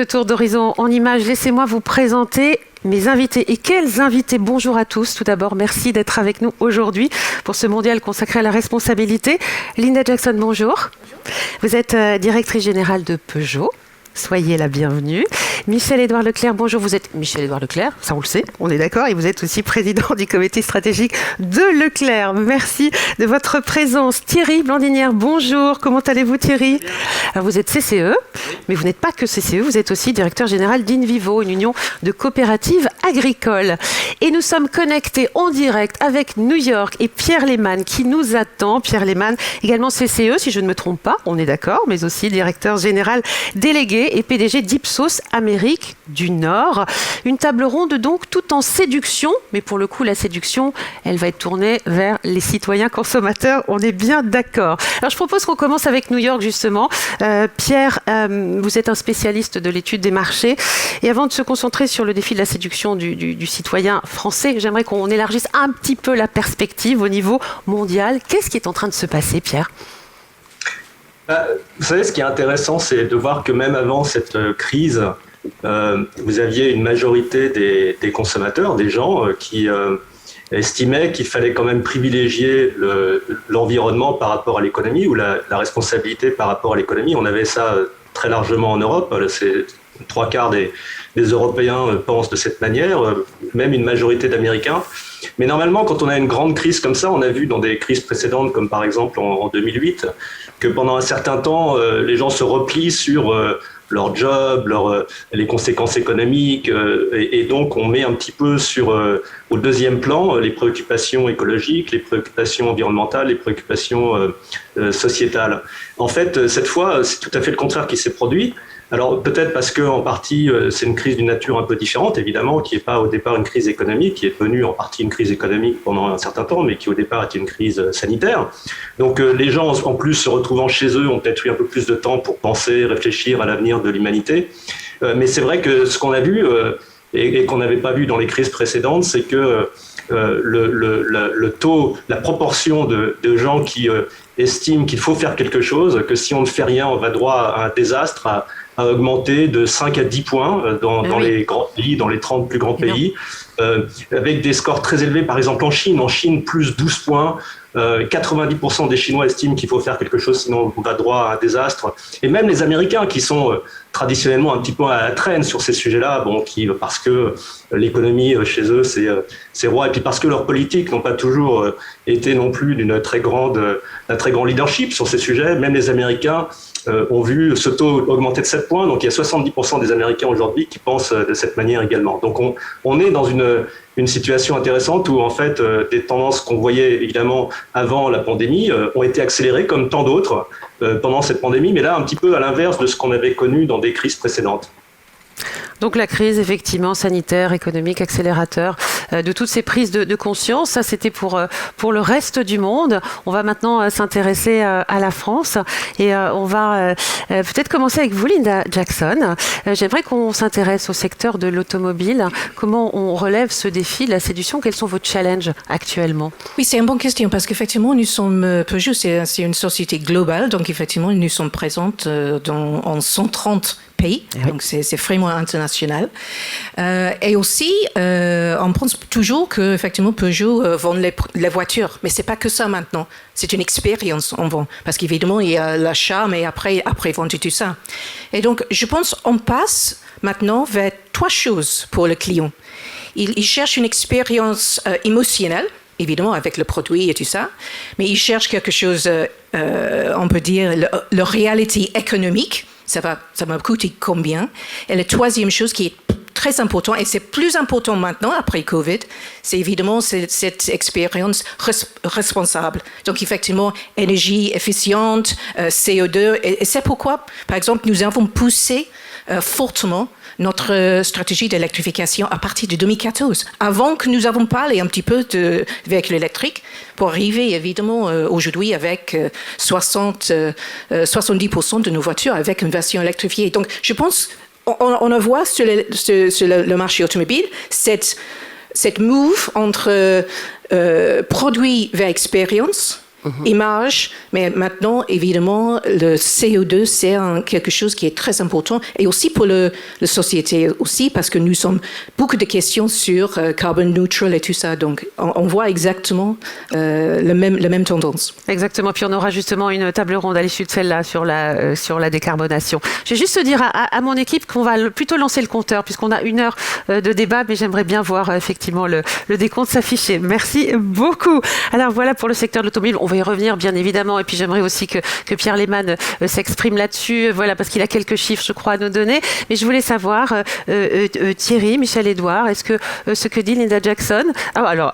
Ce tour d'horizon en images, laissez-moi vous présenter mes invités. Et quels invités! Bonjour à tous. Tout d'abord, merci d'être avec nous aujourd'hui pour ce mondial consacré à la responsabilité. Linda Jackson, bonjour. Vous êtes directrice générale de Peugeot. Soyez la bienvenue. Michel-Édouard Leclerc, bonjour. Vous êtes Michel-Édouard Leclerc, ça on le sait, on est d'accord. Et vous êtes aussi président du comité stratégique de Leclerc. Merci de votre présence. Thierry Blandinière, bonjour. Comment allez-vous Thierry? Alors, vous êtes CCE, mais vous n'êtes pas que CCE, vous êtes aussi directeur général d'Invivo, une union de coopératives agricoles. Et nous sommes connectés en direct avec New York et Pierre Lehmann qui nous attend. Pierre Lehmann, également CCE, si je ne me trompe pas, on est d'accord, mais aussi directeur général délégué et PDG d'Ipsos Amérique du Nord. Une table ronde donc tout en séduction, mais pour le coup la séduction, elle va être tournée vers les citoyens consommateurs, on est bien d'accord. Alors je propose qu'on commence avec New York justement. Pierre, vous êtes un spécialiste de l'étude des marchés et avant de se concentrer sur le défi de la séduction du citoyen français, j'aimerais qu'on élargisse un petit peu la perspective au niveau mondial. Qu'est-ce qui est en train de se passer, Pierre ? Vous savez, ce qui est intéressant, c'est de voir que même avant cette crise, vous aviez une majorité des consommateurs, des gens qui estimaient qu'il fallait quand même privilégier l'environnement par rapport à l'économie ou la responsabilité par rapport à l'économie. On avait ça très largement en Europe. C'est 3/4 des Européens pensent de cette manière, même une majorité d'Américains. Mais normalement, quand on a une grande crise comme ça, on a vu dans des crises précédentes, comme par exemple en 2008, que pendant un certain temps, les gens se replient sur leur job, les conséquences économiques, et donc on met un petit peu au deuxième plan les préoccupations écologiques, les préoccupations environnementales, les préoccupations sociétales. En fait, cette fois, c'est tout à fait le contraire qui s'est produit. Alors peut-être parce qu'en partie, c'est une crise d'une nature un peu différente, évidemment, qui n'est pas au départ une crise économique, qui est devenue en partie une crise économique pendant un certain temps, mais qui au départ était une crise sanitaire. Donc les gens, en plus, se retrouvant chez eux, ont peut-être eu un peu plus de temps pour penser, réfléchir à l'avenir de l'humanité. Mais c'est vrai que ce qu'on a vu, et qu'on n'avait pas vu dans les crises précédentes, c'est que le taux, la proportion de gens qui estiment qu'il faut faire quelque chose, que si on ne fait rien, on va droit à un désastre, a augmenté de 5 à 10 points dans les grands pays, dans les 30 plus grands pays, avec des scores très élevés, par exemple en Chine. En Chine, plus 12 points. 90% des Chinois estiment qu'il faut faire quelque chose, sinon on va droit à un désastre. Et même les Américains, qui sont traditionnellement un petit peu à la traîne sur ces sujets-là, parce que l'économie chez eux, c'est roi, et puis parce que leurs politiques n'ont pas toujours été non plus d'un très grand leadership sur ces sujets, même les Américains ont vu ce taux augmenter de 7 points. Donc il y a 70% des Américains aujourd'hui qui pensent de cette manière également. Donc on est dans une situation intéressante où en fait des tendances qu'on voyait évidemment avant la pandémie ont été accélérées comme tant d'autres pendant cette pandémie, mais là un petit peu à l'inverse de ce qu'on avait connu dans des crises précédentes. Donc la crise, effectivement, sanitaire, économique, accélérateur de toutes ces prises de conscience, ça c'était pour le reste du monde. On va maintenant s'intéresser à la France et on va peut-être commencer avec vous, Linda Jackson. J'aimerais qu'on s'intéresse au secteur de l'automobile. Comment on relève ce défi de la séduction? Quels sont vos challenges actuellement? Oui, c'est une bonne question parce qu'effectivement, nous sommes, Peugeot, c'est une société globale, donc effectivement, nous sommes présentes en 130 pays, donc c'est vraiment international. Et aussi, on pense toujours que effectivement Peugeot vend les voitures, mais c'est pas que ça maintenant. C'est une expérience on vend, parce qu'évidemment il y a l'achat, mais après vendre tout ça. Et donc je pense on passe maintenant vers 3 choses pour le client. Il cherche une expérience émotionnelle, évidemment avec le produit et tout ça, mais il cherche quelque chose, on peut dire, le réalité économique. Ça va me coûter combien? Et la troisième chose qui est très importante, et c'est plus important maintenant après Covid, c'est évidemment cette expérience responsable. Donc effectivement, énergie efficiente, CO2, et c'est pourquoi, par exemple, nous avons poussé fortement notre stratégie d'électrification à partir de 2014, avant que nous avons parlé un petit peu de véhicules électriques, pour arriver évidemment aujourd'hui avec 70% de nos voitures avec une version électrifiée. Donc je pense on voit sur le marché automobile cette move entre produit vers expérience image, mais maintenant, évidemment, le CO2, c'est quelque chose qui est très important, et aussi pour la société aussi, parce que nous sommes beaucoup de questions sur carbon neutral et tout ça, donc on voit exactement la même tendance. Exactement, puis on aura justement une table ronde à l'issue de celle-là sur la décarbonation. Je vais juste dire à mon équipe qu'on va plutôt lancer le compteur, puisqu'on a 1 heure de débat, mais j'aimerais bien voir effectivement le décompte s'afficher. Merci beaucoup. Alors voilà pour le secteur de l'automobile, on va y revenir bien évidemment, et puis j'aimerais aussi que Pierre Lehmann s'exprime là-dessus, voilà, parce qu'il a quelques chiffres, je crois, à nous donner. Mais je voulais savoir, Thierry, Michel-Édouard, est-ce que ce que dit Linda Jackson... Ah, alors,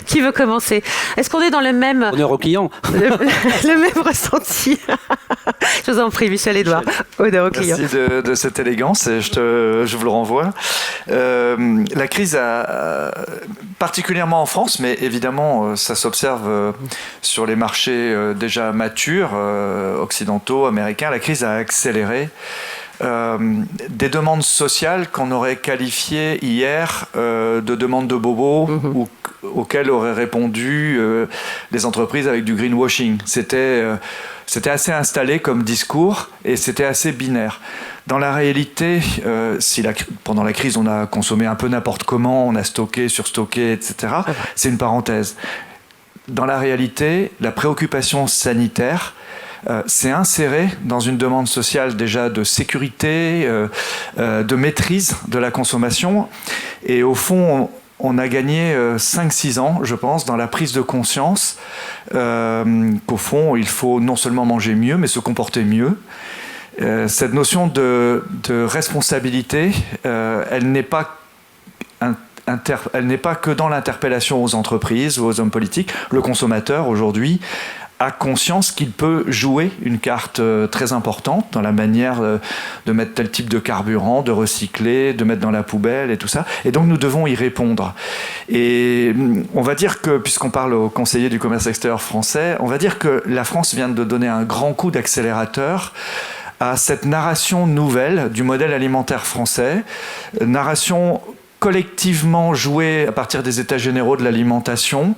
qui veut commencer? Est-ce qu'on est dans le même... Honneur aux clients. le même ressenti? Je vous en prie, Michel-Édouard. Honneur aux clients. Merci de cette élégance, et je vous le renvoie. La crise particulièrement en France, mais évidemment ça s'observe sur les marchés déjà matures, occidentaux, américains, la crise a accéléré des demandes sociales qu'on aurait qualifiées hier de demandes de bobos, ou auxquelles auraient répondu les entreprises avec du greenwashing. C'était assez installé comme discours, et c'était assez binaire. Dans la réalité, pendant la crise, on a consommé un peu n'importe comment, on a stocké, surstocké, etc., c'est une parenthèse. Dans la réalité, la préoccupation sanitaire s'est insérée dans une demande sociale déjà de sécurité, de maîtrise de la consommation. Et au fond, on a gagné 5-6 ans, je pense, dans la prise de conscience qu'au fond, il faut non seulement manger mieux, mais se comporter mieux. Cette notion de responsabilité, elle n'est pas que dans l'interpellation aux entreprises ou aux hommes politiques. Le consommateur, aujourd'hui, a conscience qu'il peut jouer une carte très importante dans la manière de mettre tel type de carburant, de recycler, de mettre dans la poubelle et tout ça. Et donc nous devons y répondre. Et on va dire que, puisqu'on parle au conseiller du commerce extérieur français, on va dire que la France vient de donner un grand coup d'accélérateur à cette narration nouvelle du modèle alimentaire français, narration collectivement jouée à partir des états généraux de l'alimentation,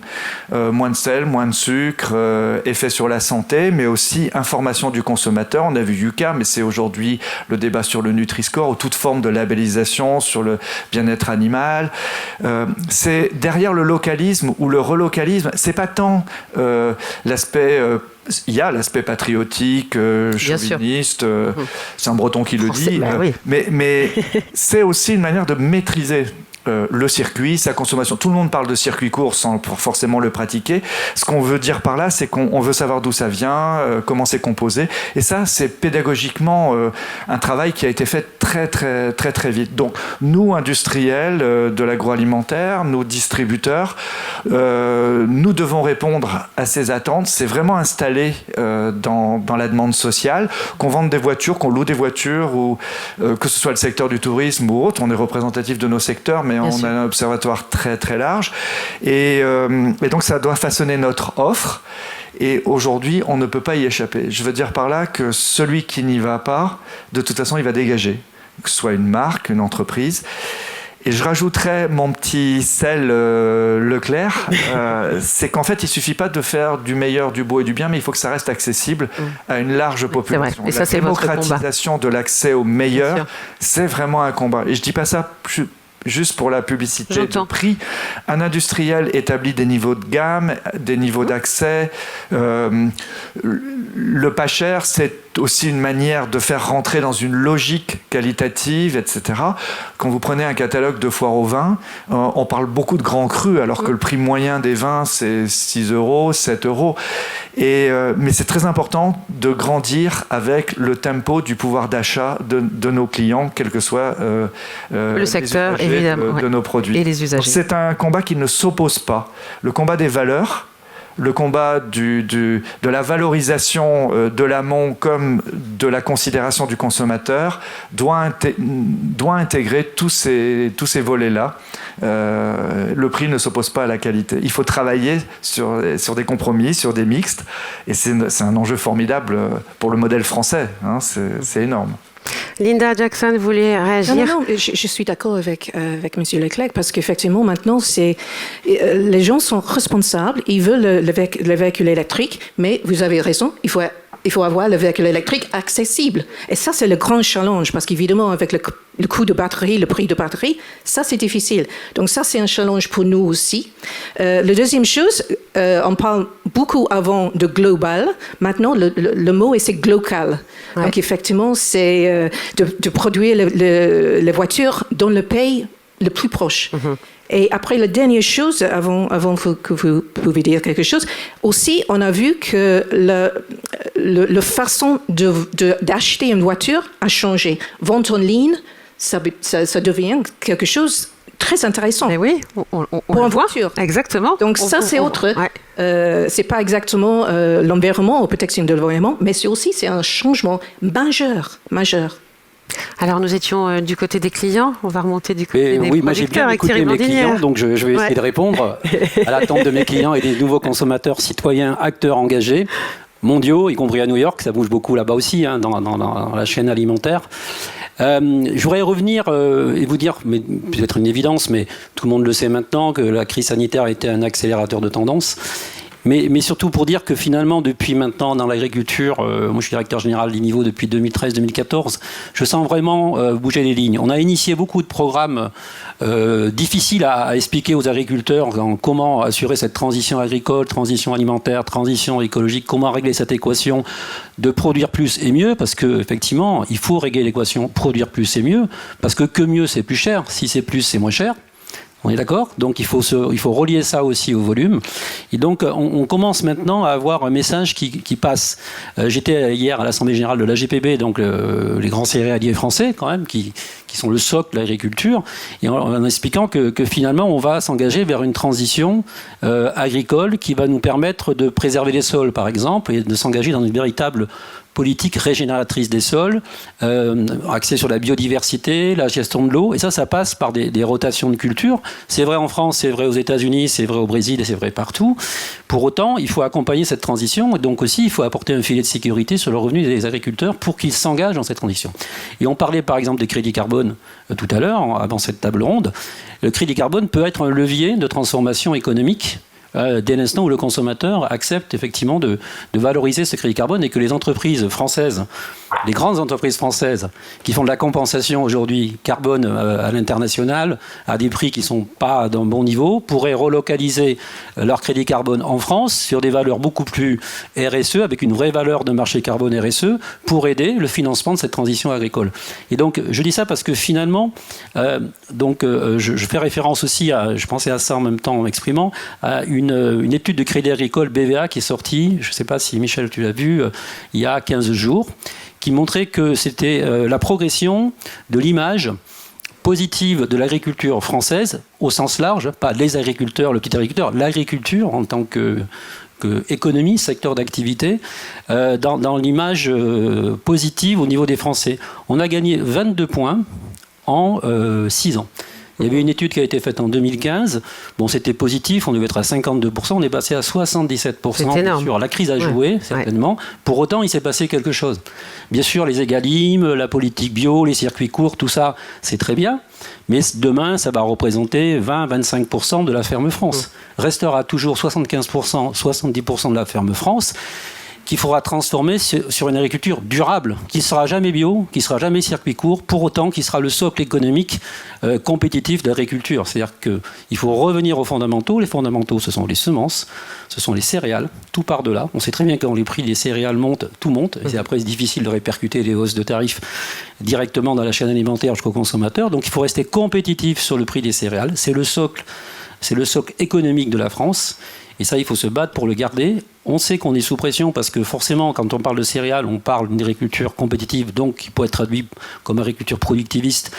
moins de sel, moins de sucre, effet sur la santé, mais aussi information du consommateur. On a vu Yuka, mais c'est aujourd'hui le débat sur le Nutri-Score ou toute forme de labellisation sur le bien-être animal. C'est derrière le localisme ou le relocalisme, c'est pas tant l'aspect... il y a l'aspect patriotique, chauviniste, c'est un Breton qui le dit, mais c'est aussi une manière de maîtriser le circuit, sa consommation. Tout le monde parle de circuit court sans forcément le pratiquer. Ce qu'on veut dire par là, c'est qu'on veut savoir d'où ça vient, comment c'est composé. Et ça, c'est pédagogiquement un travail qui a été fait très, très, très, très vite. Donc, nous, industriels de l'agroalimentaire, nos distributeurs, nous devons répondre à ces attentes. C'est vraiment installé dans la demande sociale, qu'on vende des voitures, qu'on loue des voitures, ou que ce soit le secteur du tourisme ou autre. On est représentatif de nos secteurs, mais on a un observatoire très très large, et donc ça doit façonner notre offre, et aujourd'hui on ne peut pas y échapper. Je veux dire par là que celui qui n'y va pas, de toute façon il va dégager, que ce soit une marque, une entreprise. Et je rajouterais mon petit sel Leclerc, c'est qu'en fait il suffit pas de faire du meilleur, du beau et du bien, mais il faut que ça reste accessible à une large population. Et ça, la démocratisation de l'accès au meilleur, c'est vraiment un combat. Et je dis pas ça juste pour la publicité de prix. Un industriel établit des niveaux de gamme, des niveaux d'accès. Le pas cher, c'est aussi une manière de faire rentrer dans une logique qualitative, etc. Quand vous prenez un catalogue de foire au vin, on parle beaucoup de grands crus, alors que le prix moyen des vins, c'est 6 €, 7 €. Mais c'est très important de grandir avec le tempo du pouvoir d'achat de nos clients, quel que soit le secteur, évidemment, de nos produits. Et les usagers. Donc, c'est un combat qui ne s'oppose pas. Le combat des valeurs, le combat de la valorisation de l'amont comme de la considération du consommateur doit intégrer tous ces volets-là. Le prix ne s'oppose pas à la qualité. Il faut travailler sur des compromis, sur des mixtes, et c'est un enjeu formidable pour le modèle français. Hein, c'est énorme. Linda Jackson voulait réagir. Non, je suis d'accord avec M. Leclerc parce qu'effectivement, maintenant, les gens sont responsables, ils veulent le véhicule électrique, mais vous avez raison, il faut avoir le véhicule électrique accessible. Et ça, c'est le grand challenge parce qu'évidemment, avec le coût de batterie, le prix de batterie, ça, c'est difficile. Donc ça, c'est un challenge pour nous aussi. La deuxième chose, on parle beaucoup avant de global. Maintenant, le mot, c'est glocal. Ouais. Donc effectivement, c'est de produire les voitures dans le pays le plus proche. Mm-hmm. Et après, la dernière chose, avant que vous pouvez dire quelque chose, aussi, on a vu que la façon d'acheter une voiture a changé. Vente en ligne, ça devient quelque chose de très intéressant. Mais oui, on pour une voiture. Exactement. Donc ça, c'est autre. Ouais. C'est pas exactement l'environnement ou protection de l'environnement, mais c'est un changement majeur. Alors, nous étions du côté des clients, on va remonter du côté des moi j'ai bien écouté mes clients, donc je vais essayer de répondre à l'attente de mes clients et des nouveaux consommateurs, citoyens, acteurs engagés, mondiaux, y compris à New York, ça bouge beaucoup là-bas aussi, dans la chaîne alimentaire. Je voudrais revenir et vous dire, mais peut-être une évidence, mais tout le monde le sait maintenant, que la crise sanitaire a été un accélérateur de tendance. Mais surtout pour dire que finalement, depuis maintenant, dans l'agriculture, moi je suis directeur général d'Inivo depuis 2013-2014, je sens vraiment bouger les lignes. On a initié beaucoup de programmes difficiles à expliquer aux agriculteurs comment assurer cette transition agricole, transition alimentaire, transition écologique, comment régler cette équation de produire plus et mieux, parce qu'effectivement, il faut régler l'équation produire plus et mieux, parce que mieux c'est plus cher, si c'est plus c'est moins cher. On est d'accord ? Donc il faut relier ça aussi au volume. Et donc on commence maintenant à avoir un message qui passe. J'étais hier à l'Assemblée Générale de l'AGPB, donc les grands céréaliers français quand même, qui sont le socle de l'agriculture, et en expliquant que finalement on va s'engager vers une transition agricole qui va nous permettre de préserver les sols par exemple, et de s'engager dans une véritable politique régénératrice des sols, axée sur la biodiversité, la gestion de l'eau, et ça passe par des rotations de culture. C'est vrai en France, c'est vrai aux États-Unis, c'est vrai au Brésil et c'est vrai partout. Pour autant, il faut accompagner cette transition, et donc aussi il faut apporter un filet de sécurité sur le revenu des agriculteurs pour qu'ils s'engagent dans cette transition. Et on parlait par exemple des crédits carbone tout à l'heure, avant cette table ronde. Le crédit carbone peut être un levier de transformation économique dès l'instant où le consommateur accepte effectivement de valoriser ce crédit carbone, et que les entreprises françaises, les grandes entreprises françaises qui font de la compensation aujourd'hui carbone à l'international à des prix qui ne sont pas d'un bon niveau, pourraient relocaliser leur crédit carbone en France sur des valeurs beaucoup plus RSE, avec une vraie valeur de marché carbone RSE, pour aider le financement de cette transition agricole. Et donc je dis ça parce que finalement, je fais référence aussi je pensais à ça en même temps en m'exprimant, à une étude de Crédit Agricole BVA qui est sortie, je ne sais pas si Michel tu l'as vu, il y a 15 jours, qui montrait que c'était la progression de l'image positive de l'agriculture française au sens large, pas les agriculteurs, le petit agriculteur, l'agriculture en tant que économie, secteur d'activité, dans l'image positive au niveau des Français. On a gagné 22 points en 6 ans. Il y avait une étude qui a été faite en 2015. Bon, c'était positif, on devait être à 52%, on est passé à 77%. C'est énorme. Bien sûr, la crise a joué, certainement. Ouais. Pour autant, il s'est passé quelque chose. Bien sûr, les égalimes, la politique bio, les circuits courts, tout ça, c'est très bien. Mais demain, ça va représenter 20-25% de la ferme France. Restera toujours 75%, 70% de la ferme France, qu'il faudra transformer sur une agriculture durable, qui ne sera jamais bio, qui ne sera jamais circuit court, pour autant qui sera le socle économique compétitif de l'agriculture. C'est-à-dire qu'il faut revenir aux fondamentaux. Les fondamentaux, ce sont les semences, ce sont les céréales, tout part de là. On sait très bien que quand les prix des céréales montent, tout monte, et après c'est difficile de répercuter les hausses de tarifs directement dans la chaîne alimentaire jusqu'au consommateur. Donc il faut rester compétitif sur le prix des céréales. C'est le socle économique de la France. Et ça, il faut se battre pour le garder. On sait qu'on est sous pression parce que forcément, quand on parle de céréales, on parle d'une agriculture compétitive, donc qui peut être traduite comme agriculture productiviste,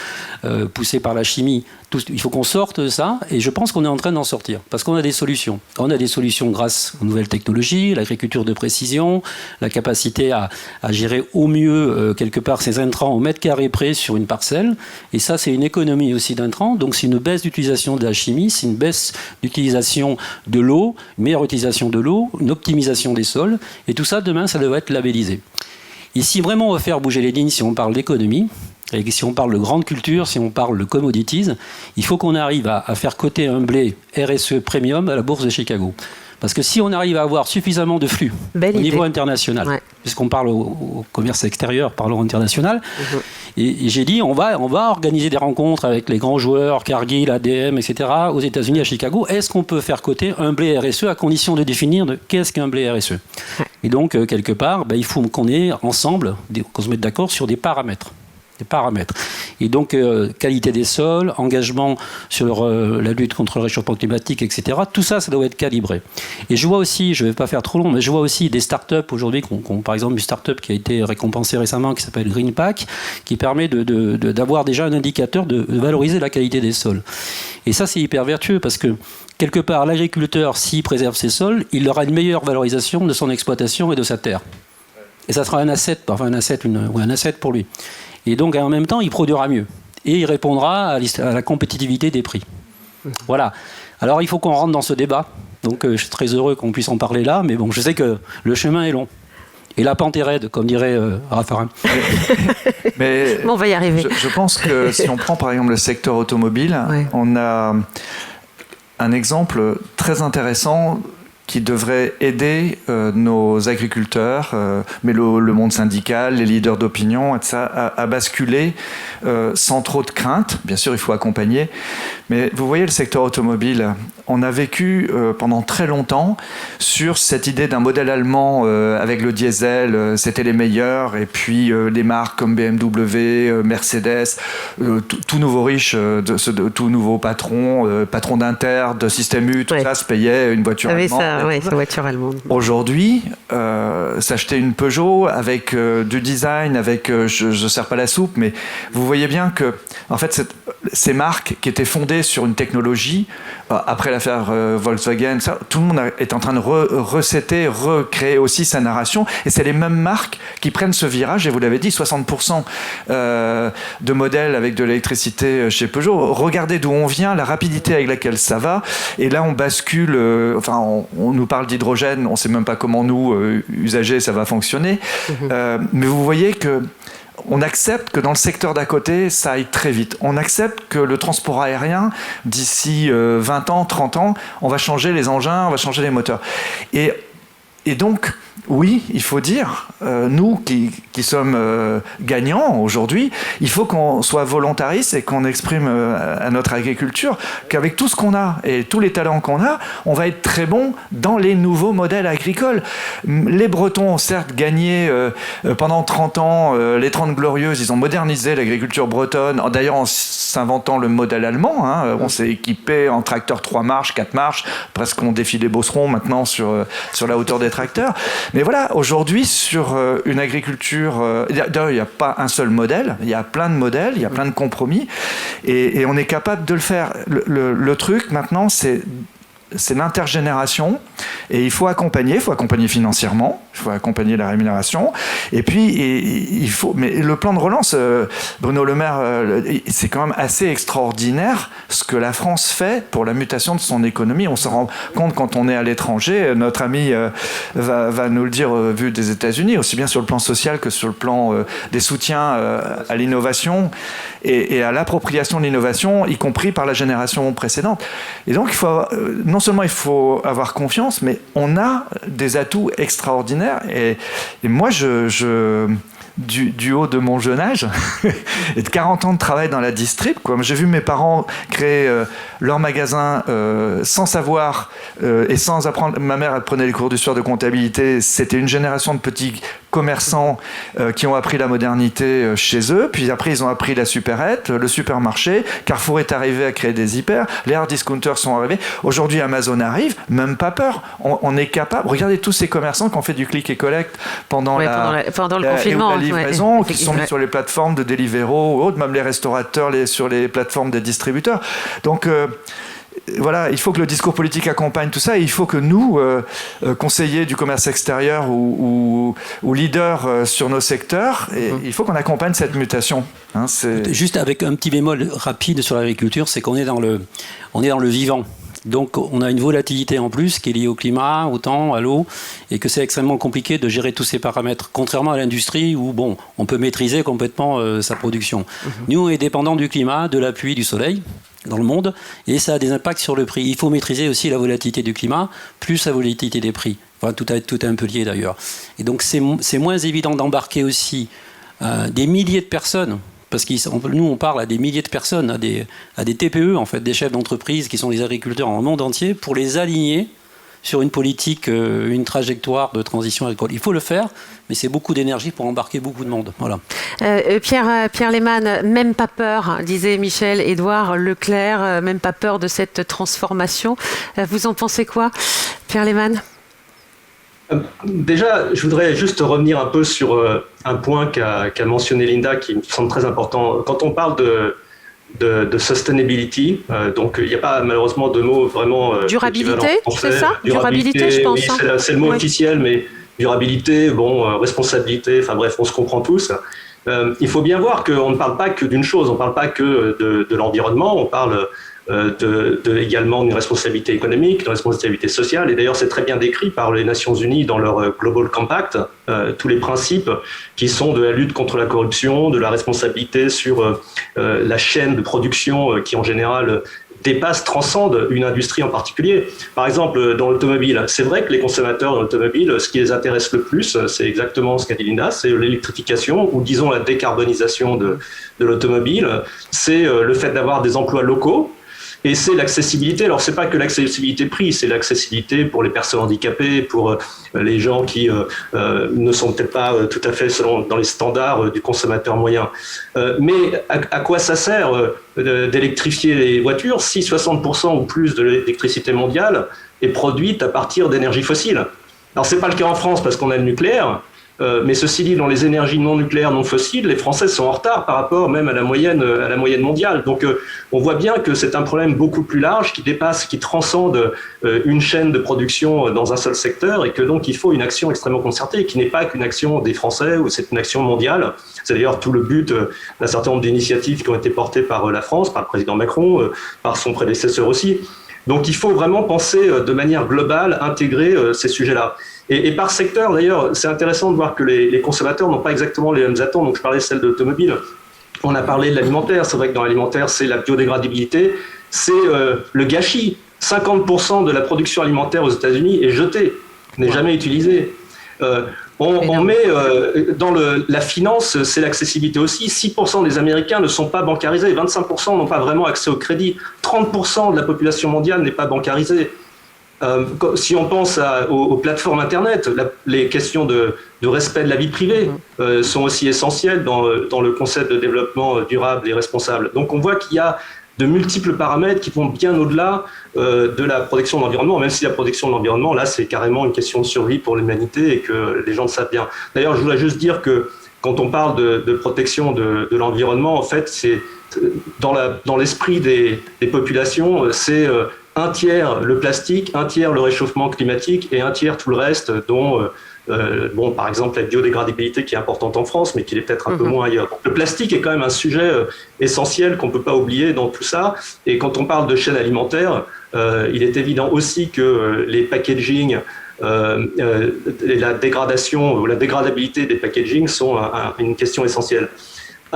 poussée par la chimie. Il faut qu'on sorte de ça, et je pense qu'on est en train d'en sortir, parce qu'on a des solutions. On a des solutions grâce aux nouvelles technologies, l'agriculture de précision, la capacité à gérer au mieux, quelque part, ces intrants au mètre carré près sur une parcelle. Et ça, c'est une économie aussi d'intrants. Donc, c'est une baisse d'utilisation de la chimie, c'est une baisse d'utilisation de l'eau, une meilleure utilisation de l'eau, une optimisation des sols. Et tout ça, demain, ça devrait être labellisé. Et si vraiment on veut faire bouger les lignes, si on parle d'économie, et si on parle de grande culture, si on parle de commodities, il faut qu'on arrive à faire coter un blé RSE premium à la bourse de Chicago. Parce que si on arrive à avoir suffisamment de flux au niveau international, puisqu'on parle au commerce extérieur, parlons international, et j'ai dit on va organiser des rencontres avec les grands joueurs, Cargill, ADM, etc., aux États-Unis, à Chicago. Est-ce qu'on peut faire coter un blé RSE à condition de définir qu'est-ce qu'un blé RSE? Et donc, quelque part, il faut qu'on ait ensemble, qu'on se mette d'accord sur des paramètres. Et donc, qualité des sols, engagement sur la lutte contre le réchauffement climatique, etc. Tout ça, ça doit être calibré. Et je vois aussi, je ne vais pas faire trop long, mais je vois aussi des startups aujourd'hui, par exemple une startup qui a été récompensée récemment, qui s'appelle GreenPack, qui permet d'avoir déjà un indicateur de valoriser la qualité des sols. Et ça, c'est hyper vertueux parce que, quelque part, l'agriculteur, s'il préserve ses sols, il aura une meilleure valorisation de son exploitation et de sa terre. Et ça sera un asset pour lui. Et donc, en même temps, il produira mieux. Et il répondra à la compétitivité des prix. Voilà. Alors, il faut qu'on rentre dans ce débat. Donc, je suis très heureux qu'on puisse en parler là. Mais bon, je sais que le chemin est long. Et la pente est raide, comme dirait Raffarin. Mais on va y arriver. Je pense que si on prend, par exemple, le secteur automobile, on a un exemple très intéressant qui devrait aider nos agriculteurs, mais le monde syndical, les leaders d'opinion, etc., à basculer sans trop de crainte. Bien sûr, il faut accompagner. Mais vous voyez, le secteur automobile, on a vécu pendant très longtemps sur cette idée d'un modèle allemand avec le diesel, c'était les meilleurs, et puis les marques comme BMW, Mercedes, tout nouveau riche, tout nouveau patron d'Inter, de Système U, tout ça se payait une voiture allemande. Oui, c'est voiture allemande. Aujourd'hui, s'acheter une Peugeot avec du design, avec je ne sers pas la soupe, mais vous voyez bien que en fait, ces marques qui étaient fondées sur une technologie, après l'affaire Volkswagen, tout le monde est en train de recréer aussi sa narration, et c'est les mêmes marques qui prennent ce virage, et vous l'avez dit, 60% de modèles avec de l'électricité chez Peugeot. Regardez d'où on vient, la rapidité avec laquelle ça va, et là on bascule, on nous parle d'hydrogène, on ne sait même pas comment nous, usagers, ça va fonctionner, mais vous voyez que on accepte que dans le secteur d'à côté, ça aille très vite. On accepte que le transport aérien, d'ici 20 ans, 30 ans, on va changer les engins, on va changer les moteurs. Et donc, oui, il faut dire, nous qui sommes gagnants aujourd'hui, il faut qu'on soit volontariste et qu'on exprime à notre agriculture qu'avec tout ce qu'on a et tous les talents qu'on a, on va être très bon dans les nouveaux modèles agricoles. Les Bretons ont certes gagné pendant 30 ans, les 30 Glorieuses, ils ont modernisé l'agriculture bretonne, d'ailleurs en s'inventant le modèle allemand, on s'est équipé en tracteur 3 marches, 4 marches, presque on défie les bosserons maintenant sur la hauteur des tracteurs. Mais voilà, aujourd'hui, sur une agriculture... D'ailleurs, il n'y a pas un seul modèle, il y a plein de modèles, il y a plein de compromis, et on est capable de le faire. Le truc, maintenant, c'est l'intergénération, et il faut accompagner financièrement, il faut accompagner la rémunération, et puis il faut. Mais le plan de relance, Bruno Le Maire, c'est quand même assez extraordinaire ce que la France fait pour la mutation de son économie. On se rend compte quand on est à l'étranger. Notre ami va nous le dire vu des États-Unis, aussi bien sur le plan social que sur le plan des soutiens à l'innovation et à l'appropriation de l'innovation, y compris par la génération précédente. Et donc, non seulement il faut avoir confiance, mais on a des atouts extraordinaires. Et moi, du haut de mon jeune âge et de 40 ans de travail dans la distrib, j'ai vu mes parents créer leur magasin sans savoir et sans apprendre. Ma mère, elle prenait les cours du soir de comptabilité. C'était une génération de petits commerçants qui ont appris la modernité chez eux, puis après ils ont appris la supérette, le supermarché. Carrefour est arrivé à créer des hyper, les hard discounters sont arrivés. Aujourd'hui Amazon arrive, même pas peur, on est capable. Regardez tous ces commerçants qui ont fait du click et collect pendant le confinement, la livraison, qui sont mis sur les plateformes de Deliveroo ou autres, même les restaurateurs sur les plateformes des distributeurs. Donc voilà, il faut que le discours politique accompagne tout ça, et il faut que nous, conseillers du commerce extérieur ou leaders sur nos secteurs, il faut qu'on accompagne cette mutation. Juste avec un petit bémol rapide sur l'agriculture, c'est qu'on est dans le vivant. Donc on a une volatilité en plus qui est liée au climat, au temps, à l'eau, et que c'est extrêmement compliqué de gérer tous ces paramètres, contrairement à l'industrie où bon, on peut maîtriser complètement sa production. Nous, on est dépendant du climat, de la pluie, du soleil dans le monde, et ça a des impacts sur le prix. Il faut maîtriser aussi la volatilité du climat, plus la volatilité des prix. Enfin, tout est un peu lié d'ailleurs. Et donc c'est moins évident d'embarquer aussi des milliers de personnes. Parce que nous, on parle à des milliers de personnes, à des TPE, en fait, des chefs d'entreprise qui sont les agriculteurs dans le monde entier, pour les aligner sur une politique, une trajectoire de transition agricole. Il faut le faire, mais c'est beaucoup d'énergie pour embarquer beaucoup de monde. Voilà. Pierre Lehmann, même pas peur, disait Michel-Édouard Leclerc, même pas peur de cette transformation. Vous en pensez quoi, Pierre Lehmann ? Déjà, je voudrais juste revenir un peu sur un point qu'a mentionné Linda, qui me semble très important. Quand on parle de sustainability, donc il n'y a pas malheureusement de mot vraiment durabilité, c'est ça ? Durabilité, je pense. Oui, c'est le mot officiel, mais durabilité, responsabilité, enfin bref, on se comprend tous. Il faut bien voir qu'on ne parle pas que d'une chose, on ne parle pas que de l'environnement, on parle également d'une responsabilité économique, d'une responsabilité sociale. Et d'ailleurs, c'est très bien décrit par les Nations Unies dans leur Global Compact, tous les principes qui sont de la lutte contre la corruption, de la responsabilité sur la chaîne de production qui, en général, transcende une industrie en particulier. Par exemple, dans l'automobile, c'est vrai que les consommateurs dans l'automobile, ce qui les intéresse le plus, c'est exactement ce qu'a dit Linda, c'est l'électrification ou disons la décarbonisation de l'automobile, c'est le fait d'avoir des emplois locaux. Et c'est l'accessibilité. Alors, c'est pas que l'accessibilité prix, c'est l'accessibilité pour les personnes handicapées, pour les gens qui ne sont peut-être pas tout à fait dans les standards du consommateur moyen. Mais à quoi ça sert d'électrifier les voitures si 60% ou plus de l'électricité mondiale est produite à partir d'énergies fossiles ? Alors, c'est pas le cas en France parce qu'on a le nucléaire. Mais ceci dit, dans les énergies non nucléaires, non fossiles, les Français sont en retard par rapport même à la moyenne mondiale. Donc on voit bien que c'est un problème beaucoup plus large qui dépasse, qui transcende une chaîne de production dans un seul secteur et que donc il faut une action extrêmement concertée qui n'est pas qu'une action des Français ou c'est une action mondiale. C'est d'ailleurs tout le but d'un certain nombre d'initiatives qui ont été portées par la France, par le président Macron, par son prédécesseur aussi. Donc il faut vraiment penser de manière globale, intégrer ces sujets-là. Et par secteur, d'ailleurs, c'est intéressant de voir que les consommateurs n'ont pas exactement les mêmes attentes. Donc, je parlais de celle de l'automobile. On a parlé de l'alimentaire. C'est vrai que dans l'alimentaire, c'est la biodégradabilité, c'est le gâchis. 50% de la production alimentaire aux États-Unis est jetée, n'est jamais utilisée. On met dans la finance, c'est l'accessibilité aussi. 6% des Américains ne sont pas bancarisés. 25% n'ont pas vraiment accès au crédit. 30% de la population mondiale n'est pas bancarisée. Si on pense aux plateformes Internet, les questions de respect de la vie privée sont aussi essentielles dans le concept de développement durable et responsable. Donc on voit qu'il y a de multiples paramètres qui vont bien au-delà de la protection de l'environnement, même si la protection de l'environnement, là, c'est carrément une question de survie pour l'humanité et que les gens le savent bien. D'ailleurs, je voudrais juste dire que quand on parle de protection de l'environnement, en fait, c'est dans l'esprit des populations, c'est un tiers le plastique, un tiers le réchauffement climatique et un tiers tout le reste dont, par exemple, la biodégradabilité qui est importante en France, mais qui est peut-être un peu moins ailleurs. Donc, le plastique est quand même un sujet essentiel qu'on ne peut pas oublier dans tout ça. Et quand on parle de chaîne alimentaire, il est évident aussi que les packaging, la dégradation ou la dégradabilité des packaging sont une question essentielle.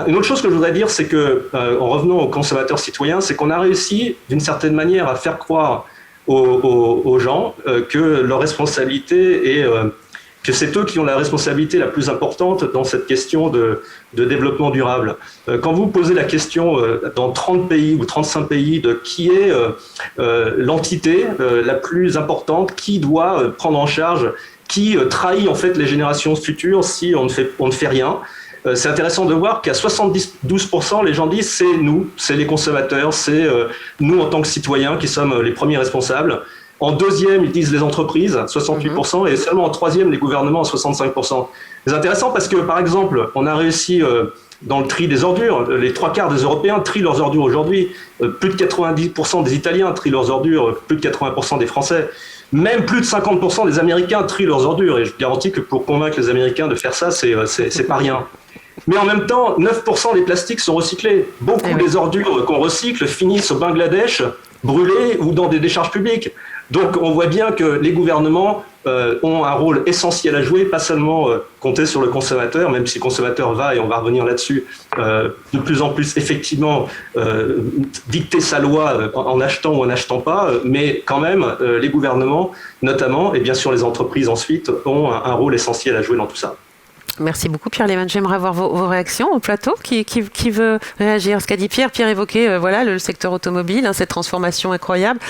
Une autre chose que je voudrais dire, c'est que, en revenant aux consommateurs citoyens, c'est qu'on a réussi, d'une certaine manière, à faire croire aux gens que leur responsabilité est que c'est eux qui ont la responsabilité la plus importante dans cette question de développement durable. Quand vous posez la question dans 30 pays ou 35 pays de qui est l'entité la plus importante, qui doit prendre en charge, qui trahit en fait les générations futures si on ne fait rien, c'est intéressant de voir qu'à 72%, les gens disent c'est nous, c'est les consommateurs, c'est nous en tant que citoyens qui sommes les premiers responsables. En deuxième, ils disent les entreprises, 68%, et seulement en troisième, les gouvernements, 65%. C'est intéressant parce que, par exemple, on a réussi dans le tri des ordures. Les 3/4 des Européens trient leurs ordures aujourd'hui. Plus de 90% des Italiens trient leurs ordures, plus de 80% des Français. Même plus de 50% des Américains trient leurs ordures. Et je garantis que pour convaincre les Américains de faire ça, c'est pas rien. Mais en même temps, 9% des plastiques sont recyclés. Beaucoup des ordures qu'on recycle finissent au Bangladesh brûlés ou dans des décharges publiques. Donc on voit bien que les gouvernements ont un rôle essentiel à jouer, pas seulement compter sur le consommateur, même si le consommateur va, et on va revenir là-dessus, de plus en plus effectivement dicter sa loi en achetant ou en n'achetant pas, mais quand même les gouvernements notamment, et bien sûr les entreprises ensuite, ont un rôle essentiel à jouer dans tout ça. Merci beaucoup Pierre Lehmann. J'aimerais avoir vos réactions au plateau. Qui veut réagir? Ce qu'a dit Pierre évoquait le secteur automobile, cette transformation incroyable.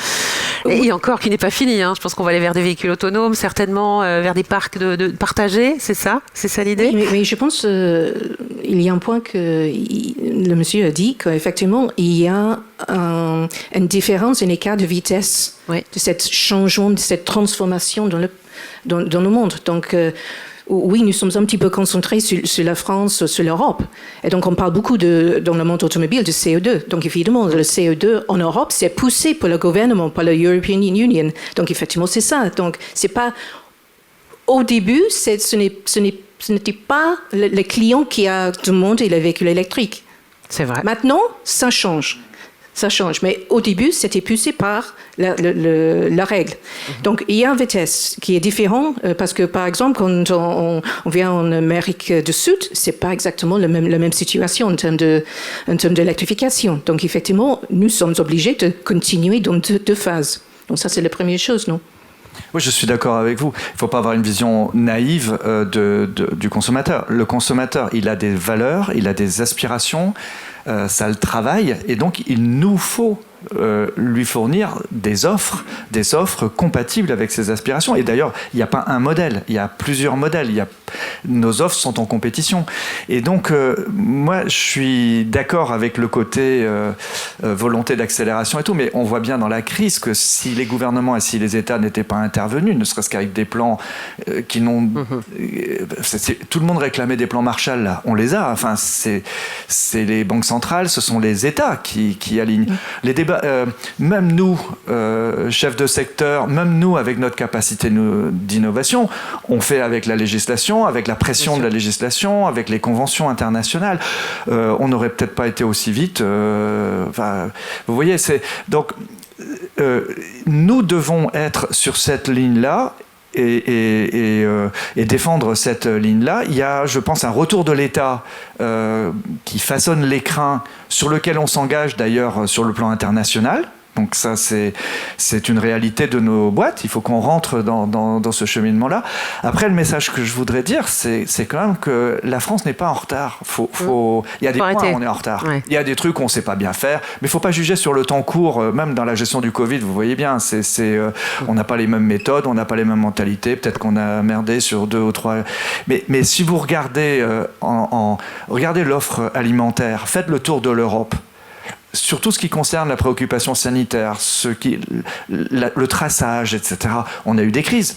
Et encore qui n'est pas finie. Je pense qu'on va aller vers des véhicules autonomes, certainement vers des parcs de partagés. C'est ça l'idée? Oui, je pense il y a un point que le monsieur a dit, qu'effectivement, il y a une différence, un écart de vitesse de ce changement, de cette transformation dans le monde. Donc, oui, nous sommes un petit peu concentrés sur la France, sur l'Europe. Et donc, on parle beaucoup dans le monde automobile de CO2. Donc, évidemment, le CO2 en Europe, c'est poussé par le gouvernement, par la European Union. Donc, effectivement, c'est ça. Donc, c'est pas... Au début, ce n'était pas le client qui a demandé le véhicule électrique. C'est vrai. Maintenant, ça change. Ça change. Mais au début, c'était poussé par la règle. Donc, il y a une vitesse qui est différente parce que, par exemple, quand on vient en Amérique du Sud, c'est pas exactement la même situation en termes d'électrification. Donc, effectivement, nous sommes obligés de continuer dans deux phases. Donc, ça, c'est la première chose, non? Oui, je suis d'accord avec vous. Il ne faut pas avoir une vision naïve du consommateur. Le consommateur, il a des valeurs, il a des aspirations, ça le travaille, et donc il nous faut lui fournir des offres compatibles avec ses aspirations. Et d'ailleurs, il n'y a pas un modèle, il y a plusieurs modèles. Nos offres sont en compétition. Et donc, moi, je suis d'accord avec le côté volonté d'accélération et tout, mais on voit bien dans la crise que si les gouvernements et si les États n'étaient pas intervenus, ne serait-ce qu'avec des plans qui n'ont... tout le monde réclamait des plans Marshall, là. On les a. Enfin, c'est les banques centrales, ce sont les États qui alignent. Les débats, même nous, chefs de secteur, même nous, avec notre capacité d'innovation, on fait avec la législation, avec la pression de la législation, avec les conventions internationales. On n'aurait peut-être pas été aussi vite. Vous voyez, donc nous devons être sur cette ligne-là. Et défendre cette ligne-là. Il y a, je pense, un retour de l'État qui façonne l'écrin sur lequel on s'engage d'ailleurs sur le plan international. Donc ça, c'est une réalité de nos boîtes. Il faut qu'on rentre dans ce cheminement-là. Après, le message que je voudrais dire, c'est quand même que la France n'est pas en retard. Il y a des points où on est en retard. Ouais. Il y a des trucs qu'on ne sait pas bien faire. Mais il ne faut pas juger sur le temps court. Même dans la gestion du Covid, vous voyez bien, on n'a pas les mêmes méthodes, on n'a pas les mêmes mentalités. Peut-être qu'on a merdé sur 2 ou 3... Mais si vous regardez, regardez l'offre alimentaire, faites le tour de l'Europe. Sur tout ce qui concerne la préoccupation sanitaire, le traçage, etc., on a eu des crises.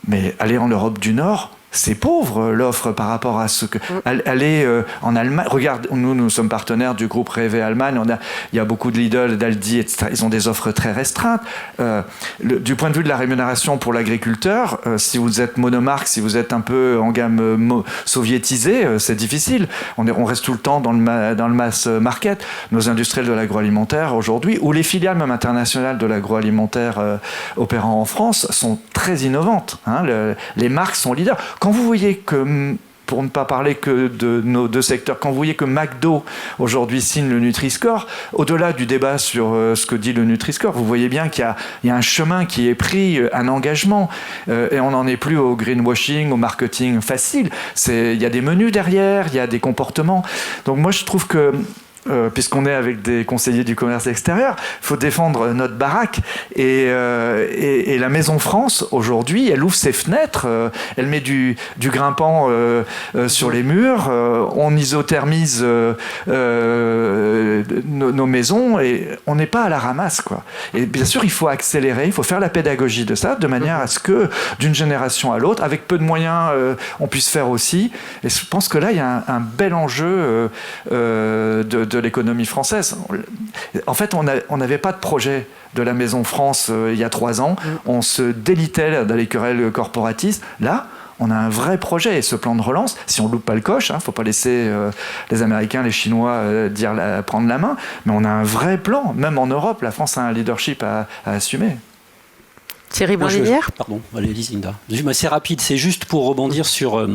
Mais aller en Europe du Nord, c'est pauvre l'offre par rapport à ce que... Aller en Allemagne, regarde, nous sommes partenaires du groupe Rewe Allemagne, il y a beaucoup de Lidl, d'Aldi, etc. Ils ont des offres très restreintes. Du point de vue de la rémunération pour l'agriculteur, si vous êtes monomarque, si vous êtes un peu en gamme soviétisée, c'est difficile. On reste tout le temps dans le mass market. Nos industriels de l'agroalimentaire aujourd'hui, ou les filiales même internationales de l'agroalimentaire opérant en France, sont très innovantes. Les marques sont leaders. Quand vous voyez que, pour ne pas parler que de nos 2 secteurs, quand vous voyez que McDo aujourd'hui signe le Nutri-Score, au-delà du débat sur ce que dit le Nutri-Score, vous voyez bien qu'il y a un chemin qui est pris, un engagement, et on n'en est plus au greenwashing, au marketing facile. Il y a des menus derrière, il y a des comportements. Donc moi je trouve que puisqu'on est avec des conseillers du commerce extérieur, il faut défendre notre baraque. Et la Maison France, aujourd'hui, elle ouvre ses fenêtres, elle met du grimpant sur les murs, on isothermise nos maisons, et on n'est pas à la ramasse, quoi. Et bien sûr, il faut accélérer, il faut faire la pédagogie de ça, de manière à ce que, d'une génération à l'autre, avec peu de moyens, on puisse faire aussi. Et je pense que là, il y a un bel enjeu de l'économie française. En fait, on n'avait pas de projet de la Maison France il y a 3 ans. On se délitait dans les querelles corporatistes. Là, On a un vrai projet. Et ce plan de relance, si on ne loupe pas le coche, il ne faut pas laisser les Américains, les Chinois prendre la main, mais on a un vrai plan. Même en Europe, la France a un leadership à assumer. Thierry Brandelière. Pardon, allez-y, Linda. C'est rapide, c'est juste pour rebondir sur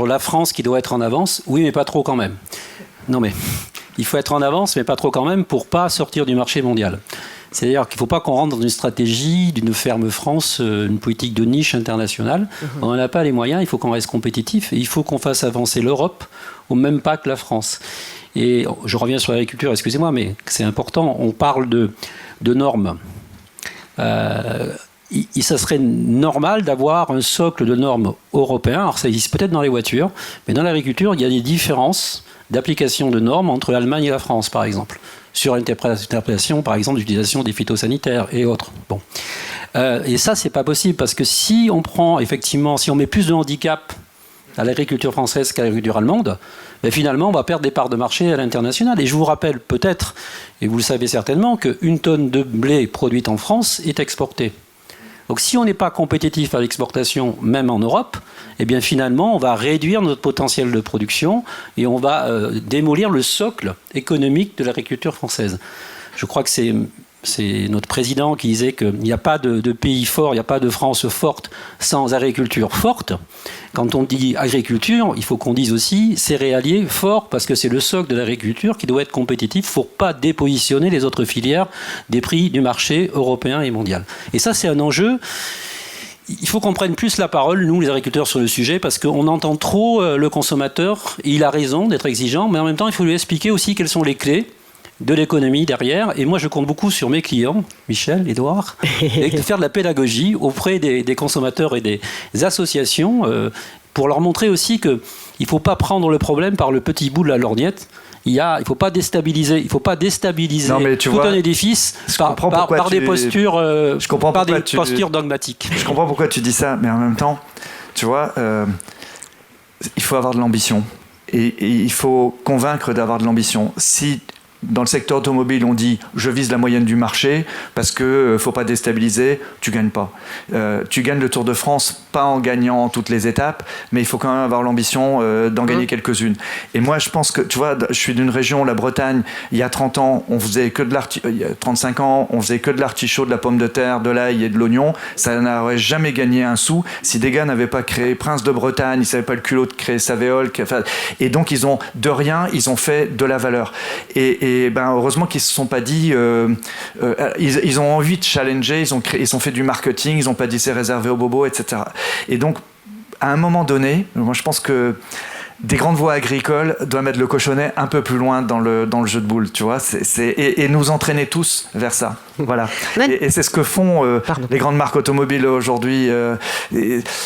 la France qui doit être en avance. Oui, mais pas trop quand même. Non, mais il faut être en avance, mais pas trop quand même, pour ne pas sortir du marché mondial. C'est-à-dire qu'il ne faut pas qu'on rentre dans une stratégie d'une ferme France, une politique de niche internationale. On n'en a pas les moyens, il faut qu'on reste compétitif et il faut qu'on fasse avancer l'Europe au même pas que la France. Et je reviens sur l'agriculture, excusez-moi, mais c'est important. On parle de normes. Ça serait normal d'avoir un socle de normes européen. Alors ça existe peut-être dans les voitures, mais dans l'agriculture, il y a des différences d'application de normes entre l'Allemagne et la France, par exemple, sur l'interprétation, par exemple, d'utilisation des phytosanitaires et autres. Bon. Et ça, c'est pas possible, parce que si on met plus de handicap à l'agriculture française qu'à l'agriculture allemande, ben finalement, on va perdre des parts de marché à l'international. Et je vous rappelle peut-être, et vous le savez certainement, qu'une tonne de blé produite en France est exportée. Donc si on n'est pas compétitif à l'exportation, même en Europe, eh bien finalement, on va réduire notre potentiel de production et on va démolir le socle économique de l'agriculture française. Je crois que c'est notre président qui disait qu'il n'y a pas de pays fort, il n'y a pas de France forte sans agriculture forte. Quand on dit agriculture, il faut qu'on dise aussi céréalier fort, parce que c'est le socle de l'agriculture qui doit être compétitif pour ne pas dépositionner les autres filières des prix du marché européen et mondial. Et ça, c'est un enjeu. Il faut qu'on prenne plus la parole, nous, les agriculteurs, sur le sujet, parce qu'on entend trop le consommateur, et il a raison d'être exigeant, mais en même temps, il faut lui expliquer aussi quelles sont les clés de l'économie derrière. Et moi, je compte beaucoup sur mes clients, Michel, Édouard, et de faire de la pédagogie auprès des consommateurs et des associations pour leur montrer aussi qu'il ne faut pas prendre le problème par le petit bout de la lorgnette. Il ne faut pas déstabiliser, tout un édifice par des postures dogmatiques. Je comprends pourquoi tu dis ça, mais en même temps, tu vois, il faut avoir de l'ambition. Et il faut convaincre d'avoir de l'ambition. Si dans le secteur automobile, on dit « je vise la moyenne du marché parce qu'il ne faut pas déstabiliser », tu ne gagnes pas. Tu gagnes le Tour de France, pas en gagnant toutes les étapes, mais il faut quand même avoir l'ambition d'en gagner quelques-unes. Et moi, je pense que, tu vois, je suis d'une région, la Bretagne, il y a 30 ans, on faisait que il y a 35 ans, on faisait que de l'artichaut, de la pomme de terre, de l'ail et de l'oignon. Ça n'aurait jamais gagné un sou si des gars n'avaient pas créé Prince de Bretagne, ils ne savaient pas le culot de créer Savéol. Et donc, de rien, ils ont fait de la valeur. Et ben, heureusement qu'ils ne se sont pas dit... ils ont envie de challenger, ils ont fait du marketing, ils n'ont pas dit c'est réservé aux bobos, etc. Et donc, à un moment donné, moi je pense que des grandes voies agricoles doivent mettre le cochonnet un peu plus loin dans le jeu de boules, tu vois, et nous entraîner tous vers ça. Voilà. Et c'est ce que font les grandes marques automobiles aujourd'hui.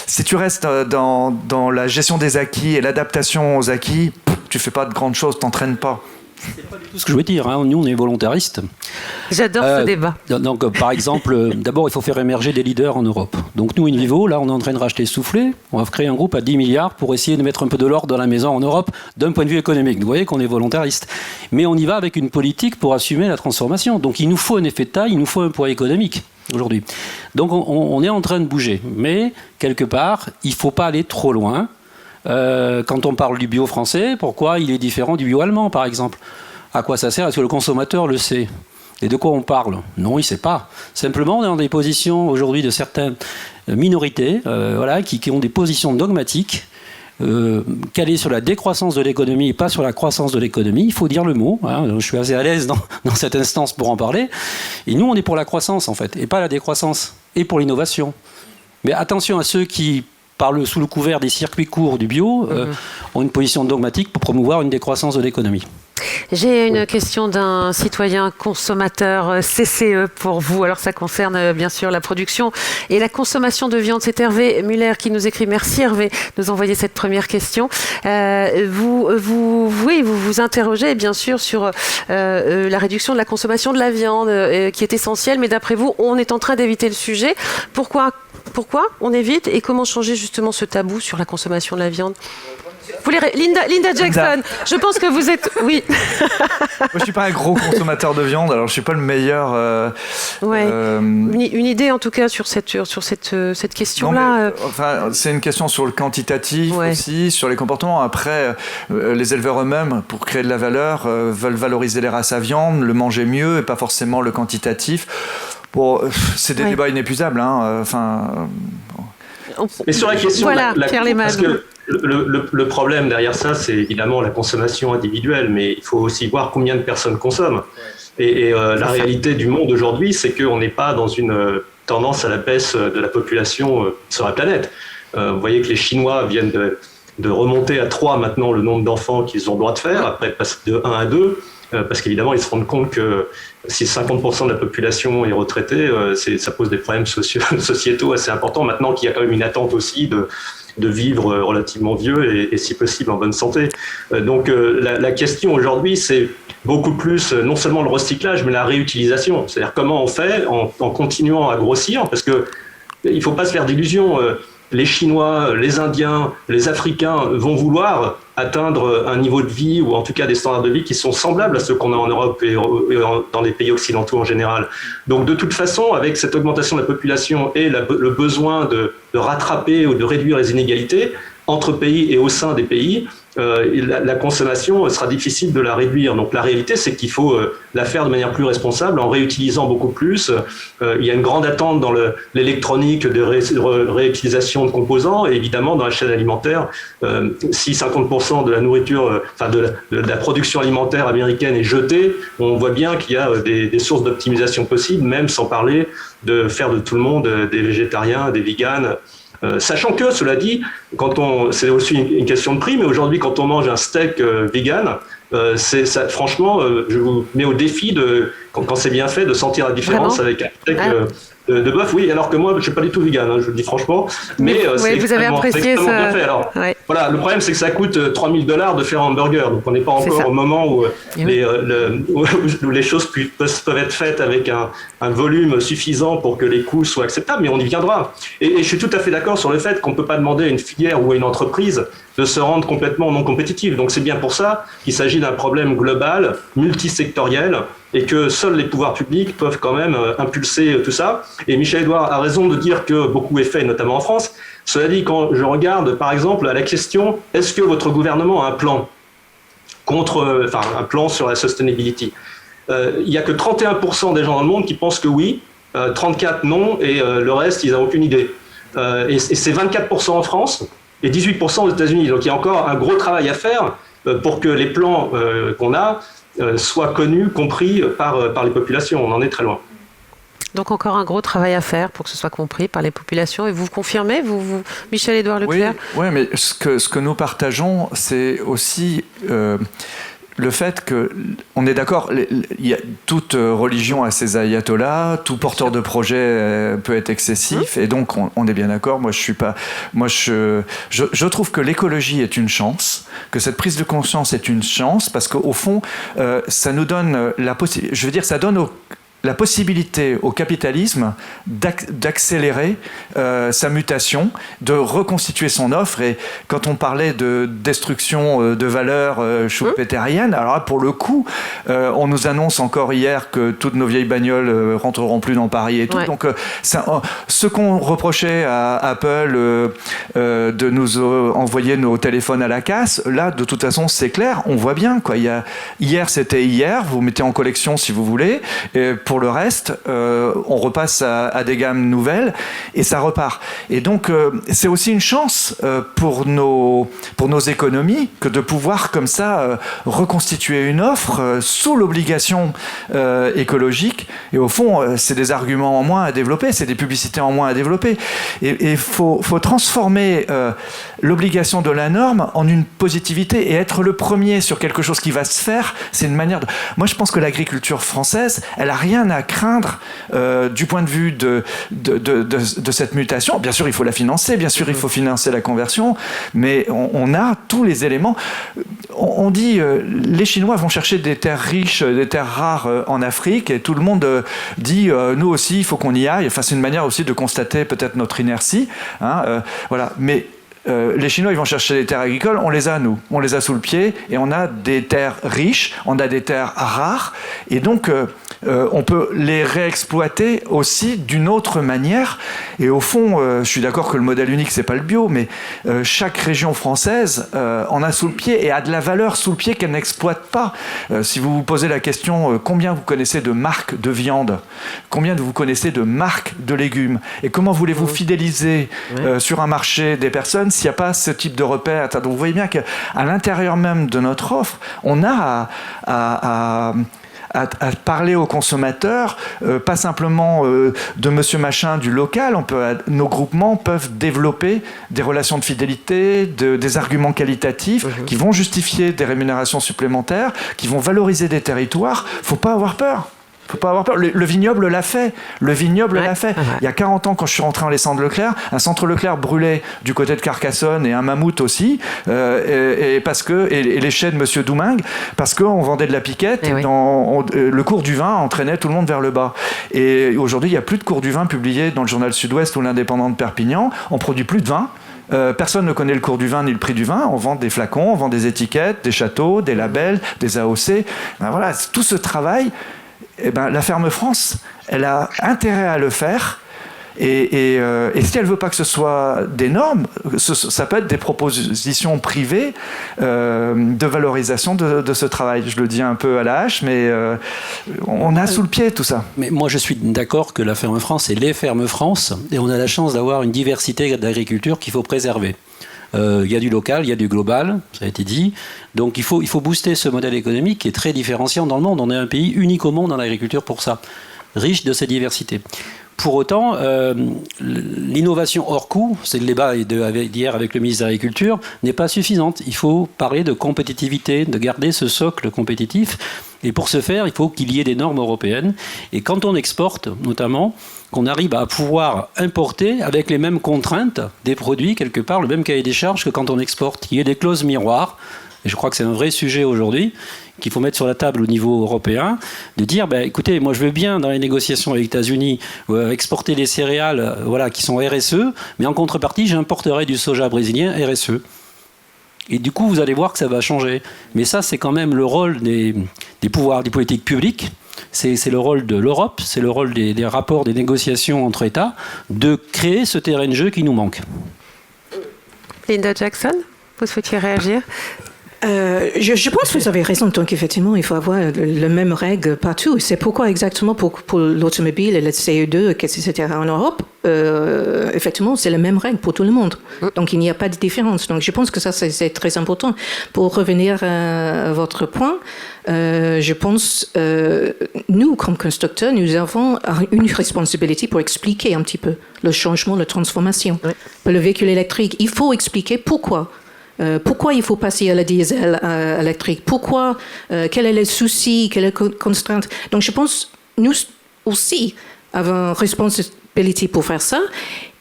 Si tu restes dans la gestion des acquis et l'adaptation aux acquis, tu ne fais pas de grandes choses, tu n'entraînes pas. C'est pas du tout ce que je veux dire, hein. Nous on est volontaristes. J'adore ce débat. Donc par exemple, d'abord il faut faire émerger des leaders en Europe. Donc nous, InVivo, là on est en train de racheter Soufflé, on va créer un groupe à 10 milliards pour essayer de mettre un peu de l'ordre dans la maison en Europe d'un point de vue économique. Vous voyez qu'on est volontariste. Mais on y va avec une politique pour assumer la transformation. Donc il nous faut un effet de taille, il nous faut un poids économique aujourd'hui. Donc on est en train de bouger. Mais quelque part, il ne faut pas aller trop loin. Quand on parle du bio français, pourquoi il est différent du bio allemand, par exemple? À quoi ça sert? Est-ce que le consommateur le sait? Et de quoi on parle? Non, il ne sait pas. Simplement, on est dans des positions aujourd'hui de certaines minorités qui ont des positions dogmatiques, calées sur la décroissance de l'économie et pas sur la croissance de l'économie. Il faut dire le mot. Hein. Je suis assez à l'aise dans cette instance pour en parler. Et nous, on est pour la croissance, en fait, et pas la décroissance, et pour l'innovation. Mais attention à ceux qui sous le couvert des circuits courts du bio, ont une position dogmatique pour promouvoir une décroissance de l'économie. J'ai une question d'un citoyen consommateur CCE pour vous. Alors ça concerne bien sûr la production et la consommation de viande. C'est Hervé Muller qui nous écrit. Merci Hervé de nous envoyer cette première question. Vous vous interrogez bien sûr sur la réduction de la consommation de la viande qui est essentielle, mais d'après vous, on est en train d'éviter le sujet. Pourquoi on évite et comment changer justement ce tabou sur la consommation de la viande? Linda Jackson, je pense que vous êtes... Oui. Moi, je ne suis pas un gros consommateur de viande, alors je ne suis pas le meilleur... Une idée, en tout cas, sur cette question-là. Enfin, c'est une question sur le quantitatif aussi, sur les comportements. Après, les éleveurs eux-mêmes, pour créer de la valeur, veulent valoriser les races à viande, le manger mieux et pas forcément le quantitatif. Bon, c'est des débats inépuisables. Mais sur la question, parce que le problème derrière ça, c'est évidemment la consommation individuelle, mais il faut aussi voir combien de personnes consomment. Et la réalité du monde aujourd'hui, c'est qu'on n'est pas dans une tendance à la baisse de la population sur la planète. Vous voyez que les Chinois viennent de remonter à 3 maintenant le nombre d'enfants qu'ils ont le droit de faire, après passer de 1 à 2, parce qu'évidemment, ils se rendent compte que si 50% de la population est retraitée, ça pose des problèmes sociétaux assez importants. Maintenant qu'il y a quand même une attente aussi de vivre relativement vieux et si possible en bonne santé. Donc la question aujourd'hui, c'est beaucoup plus non seulement le recyclage, mais la réutilisation. C'est-à-dire comment on fait en continuant à grossir, parce que il ne faut pas se faire d'illusions. Les Chinois, les Indiens, les Africains vont vouloir atteindre un niveau de vie, ou en tout cas des standards de vie qui sont semblables à ceux qu'on a en Europe et dans les pays occidentaux en général. Donc de toute façon, avec cette augmentation de la population et le besoin de rattraper ou de réduire les inégalités entre pays et au sein des pays, la consommation sera difficile de la réduire. Donc la réalité, c'est qu'il faut la faire de manière plus responsable en réutilisant beaucoup plus. Il y a une grande attente dans l'électronique de réutilisation de composants, et évidemment dans la chaîne alimentaire, si 50% de la nourriture, de la production alimentaire américaine est jetée, on voit bien qu'il y a des sources d'optimisation possibles, même sans parler de faire de tout le monde des végétariens, des véganes. Sachant que, cela dit, c'est aussi une question de prix, mais aujourd'hui, quand on mange un steak vegan, franchement, je vous mets au défi, quand c'est bien fait, de sentir la différence avec un steak de bœuf. Oui, alors que moi, je ne suis pas du tout vegan, je vous le dis franchement. Mais vous avez apprécié ça. Bien fait. Alors, voilà, le problème, c'est que ça coûte $3,000 de faire un hamburger. Donc, on n'est pas encore au moment où les choses peuvent être faites avec un volume suffisant pour que les coûts soient acceptables, mais on y viendra. Et je suis tout à fait d'accord sur le fait qu'on ne peut pas demander à une filière ou à une entreprise de se rendre complètement non compétitive. Donc, c'est bien pour ça qu'il s'agit d'un problème global, multisectoriel, et que seuls les pouvoirs publics peuvent quand même impulser tout ça. Et Michel Edouard a raison de dire que beaucoup est fait, notamment en France. Cela dit, quand je regarde, par exemple, à la question « Est-ce que votre gouvernement a un plan un plan sur la sustainability ?» Il n'y a que 31% des gens dans le monde qui pensent que oui, 34% non, et le reste, ils n'ont aucune idée. Et c'est 24% en France et 18% aux États-Unis. Donc il y a encore un gros travail à faire pour que les plans qu'on a soient connus, compris par les populations. On en est très loin. Donc encore un gros travail à faire pour que ce soit compris par les populations. Et vous confirmez, Michel-Édouard Leclerc ? Oui, mais ce que nous partageons, c'est aussi le fait qu'on est d'accord, il y a toute religion a ses ayatollahs, tout porteur de projet peut être excessif, et donc on est bien d'accord. Je trouve que l'écologie est une chance, que cette prise de conscience est une chance, parce qu'au fond, ça nous donne ça donne la possibilité au capitalisme d'accélérer sa mutation, de reconstituer son offre. Et quand on parlait de destruction de valeurs schumpeteriennes, alors là, pour le coup, on nous annonce encore hier que toutes nos vieilles bagnoles rentreront plus dans Paris et tout. Donc, ce qu'on reprochait à Apple de nous envoyer nos téléphones à la casse, là, de toute façon, c'est clair, on voit bien, quoi. Hier, c'était hier, vous mettez en collection si vous voulez, et pour le reste, on repasse à des gammes nouvelles et ça repart. Et donc, c'est aussi une chance pour nos économies que de pouvoir comme ça reconstituer une offre sous l'obligation écologique. Et au fond, c'est des arguments en moins à développer, c'est des publicités en moins à développer. Et il faut transformer l'obligation de la norme en une positivité et être le premier sur quelque chose qui va se faire. C'est une manière de... Moi, je pense que l'agriculture française, elle n'a rien à craindre du point de vue de cette mutation. Bien sûr, il faut la financer, bien sûr, il faut financer la conversion, mais on a tous les éléments. On dit les Chinois vont chercher des terres riches, des terres rares en Afrique, et tout le monde dit nous aussi, il faut qu'on y aille. Enfin, c'est une manière aussi de constater peut-être notre inertie. Voilà. Mais les Chinois, ils vont chercher les terres agricoles, on les a, nous. On les a sous le pied, et on a des terres riches, on a des terres rares, et donc on peut les réexploiter aussi d'une autre manière. Et au fond, je suis d'accord que le modèle unique, c'est pas le bio, mais chaque région française en a sous le pied, et a de la valeur sous le pied qu'elle n'exploite pas. Si vous vous posez la question, combien vous connaissez de marques de viande, combien vous connaissez de marques de légumes, et comment voulez-vous fidéliser sur un marché des personnes s'il n'y a pas ce type de repère. Donc vous voyez bien qu'à l'intérieur même de notre offre, on a à parler aux consommateurs, pas simplement de monsieur machin du local. Nos groupements peuvent développer des relations de fidélité, des arguments qualitatifs qui vont justifier des rémunérations supplémentaires, qui vont valoriser des territoires. Faut pas avoir peur. Faut pas avoir peur. Le vignoble l'a fait. Le vignoble l'a fait. Il y a 40 ans, quand je suis rentré en centre Leclerc, un centre Leclerc brûlait du côté de Carcassonne, et un mammouth aussi, et les chais de Monsieur Doumingue, parce qu'on vendait de la piquette, le cours du vin entraînait tout le monde vers le bas. Et aujourd'hui, il n'y a plus de cours du vin publié dans le journal Sud-Ouest ou l'Indépendant de Perpignan. On produit plus de vin. Personne ne connaît le cours du vin ni le prix du vin. On vend des flacons, on vend des étiquettes, des châteaux, des labels, des AOC. Voilà, tout ce travail, la Ferme France, elle a intérêt à le faire. Et si elle ne veut pas que ce soit des normes, ça peut être des propositions privées de valorisation de ce travail. Je le dis un peu à la hache, mais on a sous le pied tout ça. Mais moi, je suis d'accord que la Ferme France, c'est les Fermes France, et on a la chance d'avoir une diversité d'agriculture qu'il faut préserver. Il y a du local, il y a du global, ça a été dit. Donc il faut booster ce modèle économique qui est très différenciant dans le monde. On est un pays unique au monde dans l'agriculture pour ça, riche de cette diversité. Pour autant, l'innovation hors coût, c'est le débat d'hier avec le ministre de l'Agriculture, n'est pas suffisante. Il faut parler de compétitivité, de garder ce socle compétitif. Et pour ce faire, il faut qu'il y ait des normes européennes. Et quand on exporte, notamment, qu'on arrive à pouvoir importer avec les mêmes contraintes des produits, quelque part, le même cahier des charges que quand on exporte. Il y a des clauses miroirs. Et je crois que c'est un vrai sujet aujourd'hui qu'il faut mettre sur la table au niveau européen, de dire, écoutez, moi je veux bien dans les négociations avec les États-Unis exporter des céréales qui sont RSE, mais en contrepartie, j'importerai du soja brésilien RSE. Et du coup, vous allez voir que ça va changer. Mais ça, c'est quand même le rôle des pouvoirs, des politiques publiques. C'est le rôle de l'Europe, c'est le rôle des rapports, des négociations entre États, de créer ce terrain de jeu qui nous manque. Linda Jackson, vous souhaitiez réagir ? Je pense que vous avez raison. Donc, effectivement, il faut avoir les mêmes règles partout. C'est pourquoi exactement pour l'automobile et le CO2, etc. en Europe, effectivement, c'est les mêmes règles pour tout le monde. Donc, il n'y a pas de différence. Donc, je pense que ça, c'est très important. Pour revenir à votre point, je pense, nous, comme constructeurs, nous avons une responsabilité pour expliquer un petit peu le changement, la transformation. Pour le véhicule électrique, il faut expliquer pourquoi. Pourquoi il faut passer à la diesel électrique? Pourquoi? Quel est le souci? Quelle est la contrainte? Donc, je pense, nous aussi avons une responsabilité pour faire ça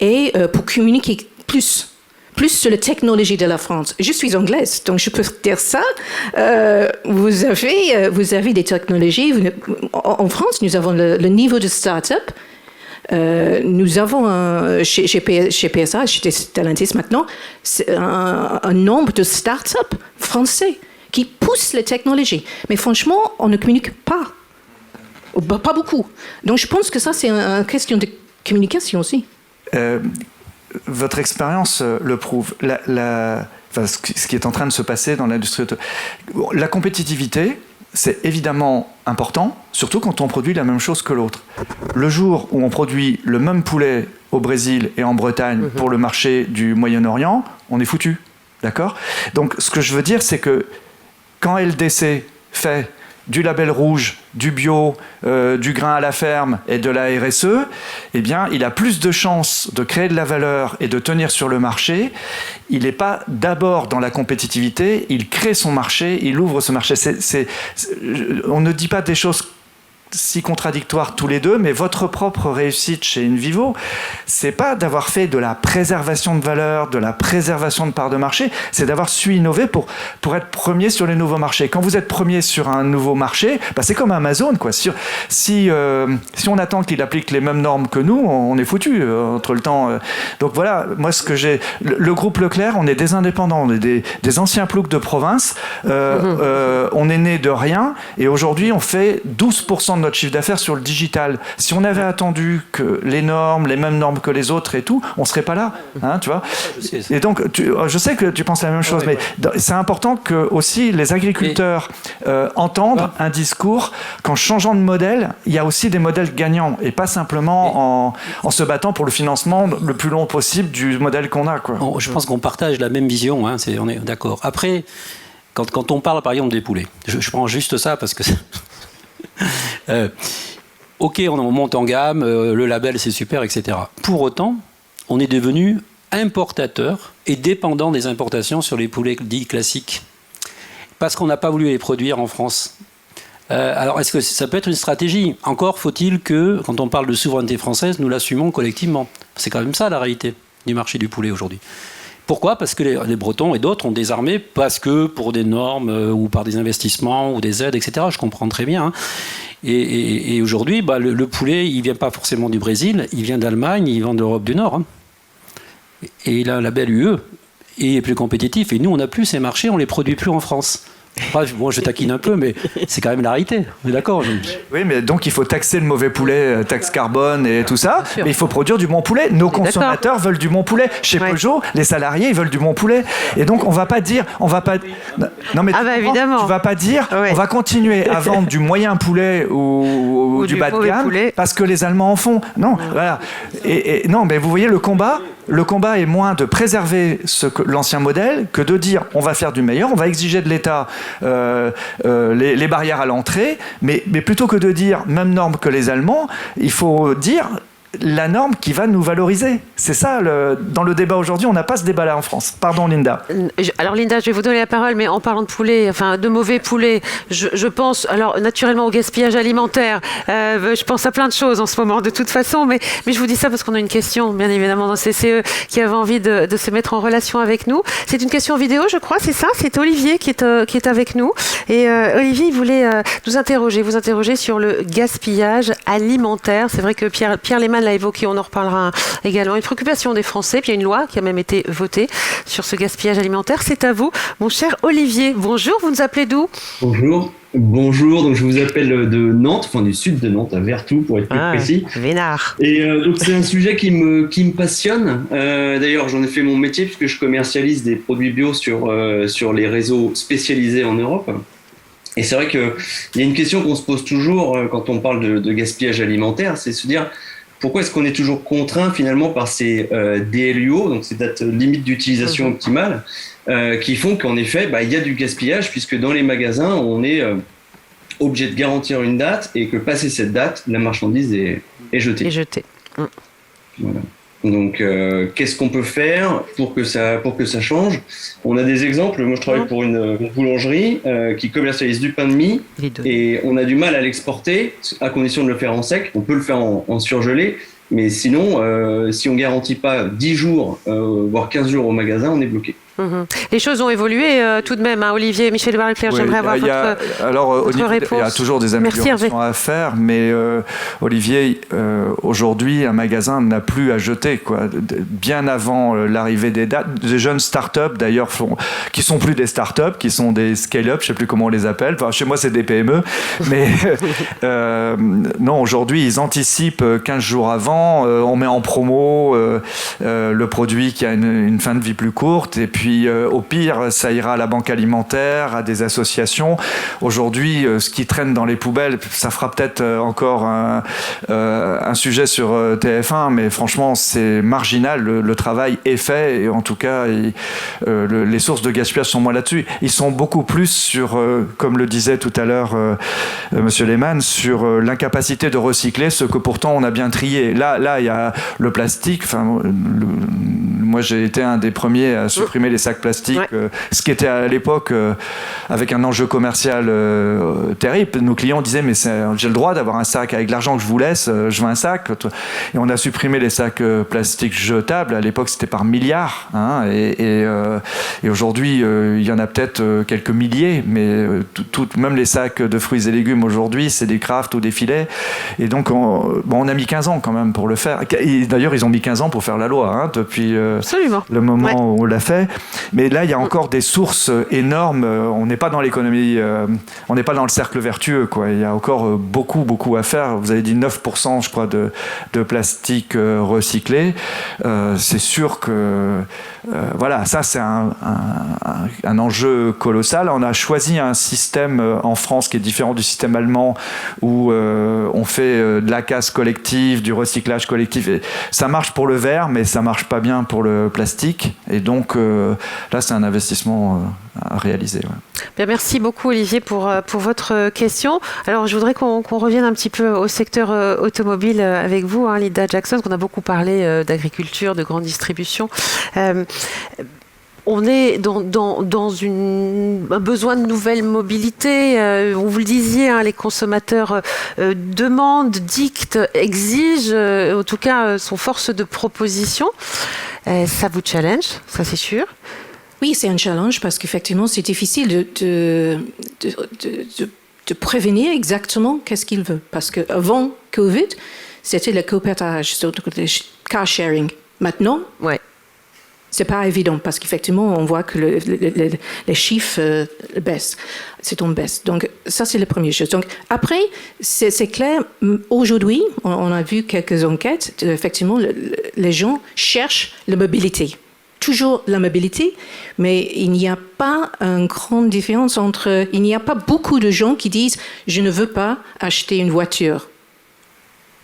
et pour communiquer plus sur la technologie de la France. Je suis anglaise, donc je peux dire ça. Vous avez des technologies. En France, nous avons le niveau de start-up. Nous avons chez PSA, chez Stellantis maintenant, un nombre de start-up français qui poussent les technologies. Mais franchement, on ne communique pas. Pas beaucoup. Donc je pense que ça, c'est une question de communication aussi. Votre expérience le prouve. Ce qui est en train de se passer dans l'industrie auto. La compétitivité, c'est évidemment important, surtout quand on produit la même chose que l'autre. Le jour où on produit le même poulet au Brésil et en Bretagne pour le marché du Moyen-Orient, on est foutu. D'accord ? Donc, ce que je veux dire, c'est que quand LDC fait du label rouge, du bio, du grain à la ferme et de la RSE, eh bien, il a plus de chances de créer de la valeur et de tenir sur le marché. Il n'est pas d'abord dans la compétitivité, il crée son marché, il ouvre ce marché. On ne dit pas des choses si contradictoires tous les deux, mais votre propre réussite chez InVivo, c'est pas d'avoir fait de la préservation de valeur, de la préservation de parts de marché, c'est d'avoir su innover pour être premier sur les nouveaux marchés. Quand vous êtes premier sur un nouveau marché, c'est comme Amazon, quoi. Si on attend qu'il applique les mêmes normes que nous, on est foutu entre le temps. Donc voilà, moi ce que j'ai, le groupe Leclerc, on est des indépendants, on est des anciens ploucs de province. On est né de rien et aujourd'hui on fait 12% de notre chiffre d'affaires sur le digital. Si on avait attendu que les normes, les mêmes normes que les autres et tout, on serait pas là, tu vois. Et donc, je sais que tu penses la même chose, mais c'est important que aussi les agriculteurs entendent un discours qu'en changeant de modèle, il y a aussi des modèles gagnants et pas simplement en se battant pour le financement le plus long possible du modèle qu'on a, quoi. Je pense qu'on partage la même vision, on est d'accord. Après, quand on parle par exemple des poulets, je prends juste ça parce que ok, on monte en gamme, le label c'est super, etc. Pour autant, on est devenu importateur et dépendant des importations sur les poulets dits classiques. Parce qu'on n'a pas voulu les produire en France. Alors, est-ce que ça peut être une stratégie ? Encore faut-il que, quand on parle de souveraineté française, nous l'assumons collectivement. C'est quand même ça la réalité du marché du poulet aujourd'hui. Pourquoi ? Parce que les Bretons et d'autres ont désarmé, parce que pour des normes ou par des investissements ou des aides, etc. Je comprends très bien. Et aujourd'hui, le poulet, il ne vient pas forcément du Brésil, il vient d'Allemagne, il vient d'Europe du Nord. Et il a un label UE, et il est plus compétitif. Et nous, on n'a plus ces marchés, on ne les produit plus en France. Moi, je taquine un peu, mais c'est quand même la réalité. On est d'accord ? Oui, mais donc il faut taxer le mauvais poulet, taxe carbone et tout ça, mais il faut produire du bon poulet. Nos consommateurs veulent du bon poulet. Chez Peugeot, les salariés, ils veulent du bon poulet. Et donc, on va pas dire... Non, mais évidemment. Tu vas pas dire, on va continuer à vendre du moyen poulet ou du bas de gamme, poulet. Parce que les Allemands en font. Non, voilà. Non, mais vous voyez, le combat est moins de préserver l'ancien modèle que de dire on va faire du meilleur, on va exiger de l'État les barrières à l'entrée, mais plutôt que de dire même norme que les Allemands, il faut dire la norme qui va nous valoriser. C'est ça, dans le débat aujourd'hui, on n'a pas ce débat-là en France. Pardon, Linda. Alors, Linda, je vais vous donner la parole, mais en parlant de poulet, enfin, de mauvais poulet, je pense, alors, naturellement, au gaspillage alimentaire. Je pense à plein de choses en ce moment, de toute façon, mais je vous dis ça parce qu'on a une question, bien évidemment, dans CCE, qui avait envie de se mettre en relation avec nous. C'est une question vidéo, je crois, c'est ça ? C'est Olivier qui est avec nous. Et Olivier, il voulait vous interroger sur le gaspillage alimentaire. C'est vrai que Pierre Lehmann l'a évoqué, on en reparlera également. Une préoccupation des Français, puis il y a une loi qui a même été votée sur ce gaspillage alimentaire. C'est à vous, mon cher Olivier. Bonjour, vous nous appelez d'où ? Bonjour, donc je vous appelle de Nantes, du sud de Nantes, à Vertou pour être plus précis. Vénard. Et donc c'est un sujet qui me passionne. D'ailleurs, j'en ai fait mon métier puisque je commercialise des produits bio sur les réseaux spécialisés en Europe. Et c'est vrai qu'il y a une question qu'on se pose toujours quand on parle de gaspillage alimentaire, c'est se dire pourquoi est-ce qu'on est toujours contraint finalement par ces DLUO, donc ces dates limites d'utilisation optimale, qui font qu'en effet, il y a du gaspillage puisque dans les magasins, on est obligé de garantir une date et que passé cette date, la marchandise est jetée. Voilà. Donc, qu'est-ce qu'on peut faire pour que ça change ? On a des exemples. Moi, je travaille pour une boulangerie qui commercialise du pain de mie et on a du mal à l'exporter à condition de le faire en sec. On peut le faire en surgelé, mais sinon, si on garantit pas 10 jours, voire 15 jours au magasin, on est bloqué. Les choses ont évolué tout de même, Olivier. Michel Barleclerc, j'aimerais avoir votre réponse. Il y a toujours des améliorations à faire, mais Olivier, aujourd'hui, un magasin n'a plus à jeter, quoi. Bien avant l'arrivée des jeunes start-up, d'ailleurs, qui sont plus des start-up, qui sont des scale-up, je ne sais plus comment on les appelle. Enfin, chez moi, c'est des PME. Mais non, aujourd'hui, ils anticipent 15 jours avant. On met en promo le produit qui a une fin de vie plus courte. Et puis, au pire, ça ira à la banque alimentaire, à des associations. Aujourd'hui, ce qui traîne dans les poubelles, ça fera peut-être encore un sujet sur TF1, mais franchement, c'est marginal. Le travail est fait, et en tout cas, les sources de gaspillage sont moins là-dessus. Ils sont beaucoup plus sur, comme le disait tout à l'heure Monsieur Lehmann, sur l'incapacité de recycler ce que pourtant on a bien trié. Là, il y a le plastique. Moi, j'ai été un des premiers à supprimer les sacs plastiques, ce qui était à l'époque avec un enjeu commercial terrible. Nos clients disaient mais j'ai le droit d'avoir un sac avec l'argent que je vous laisse, je veux un sac. Et on a supprimé les sacs plastiques jetables. À l'époque c'était par milliards, hein, et aujourd'hui il y en a peut-être quelques milliers, mais même les sacs de fruits et légumes aujourd'hui c'est des crafts ou des filets. Et donc on a mis 15 ans quand même pour le faire. Et d'ailleurs ils ont mis 15 ans pour faire la loi, hein, depuis le moment où on l'a fait. Mais là il y a encore des sources énormes. On n'est pas dans l'économie, on n'est pas dans le cercle vertueux, quoi. Il y a encore beaucoup à faire. Vous avez dit 9% je crois de plastique recyclé. C'est sûr que voilà, ça c'est un enjeu colossal. On a choisi un système en France qui est différent du système allemand où on fait de la casse collective, du recyclage collectif. Et ça marche pour le verre, mais ça marche pas bien pour le plastique. Et donc là, c'est un investissement à réaliser. Ouais. Bien, merci beaucoup Olivier pour votre question. Alors, je voudrais qu'on revienne un petit peu au secteur automobile avec vous, hein, Linda Jackson, qu'on a beaucoup parlé d'agriculture, de grande distribution. On est dans un besoin de nouvelle mobilité. Vous le disiez, hein, les consommateurs demandent, dictent, exigent, en tout cas, sont force de proposition. Ça vous challenge, ça c'est sûr. Oui, c'est un challenge parce qu'effectivement, c'est difficile de prévenir exactement qu'est-ce qu'il veut. Parce qu'avant Covid, c'était le copartage, le car sharing. Maintenant, c'est pas évident parce qu'effectivement, on voit que les chiffres baissent. C'est en baisse. Donc, ça, c'est la première chose. Donc, après, c'est clair, aujourd'hui, on a vu quelques enquêtes, effectivement, les gens cherchent la mobilité. Toujours la mobilité, mais il n'y a pas une grande différence entre... Il n'y a pas beaucoup de gens qui disent « je ne veux pas acheter une voiture ».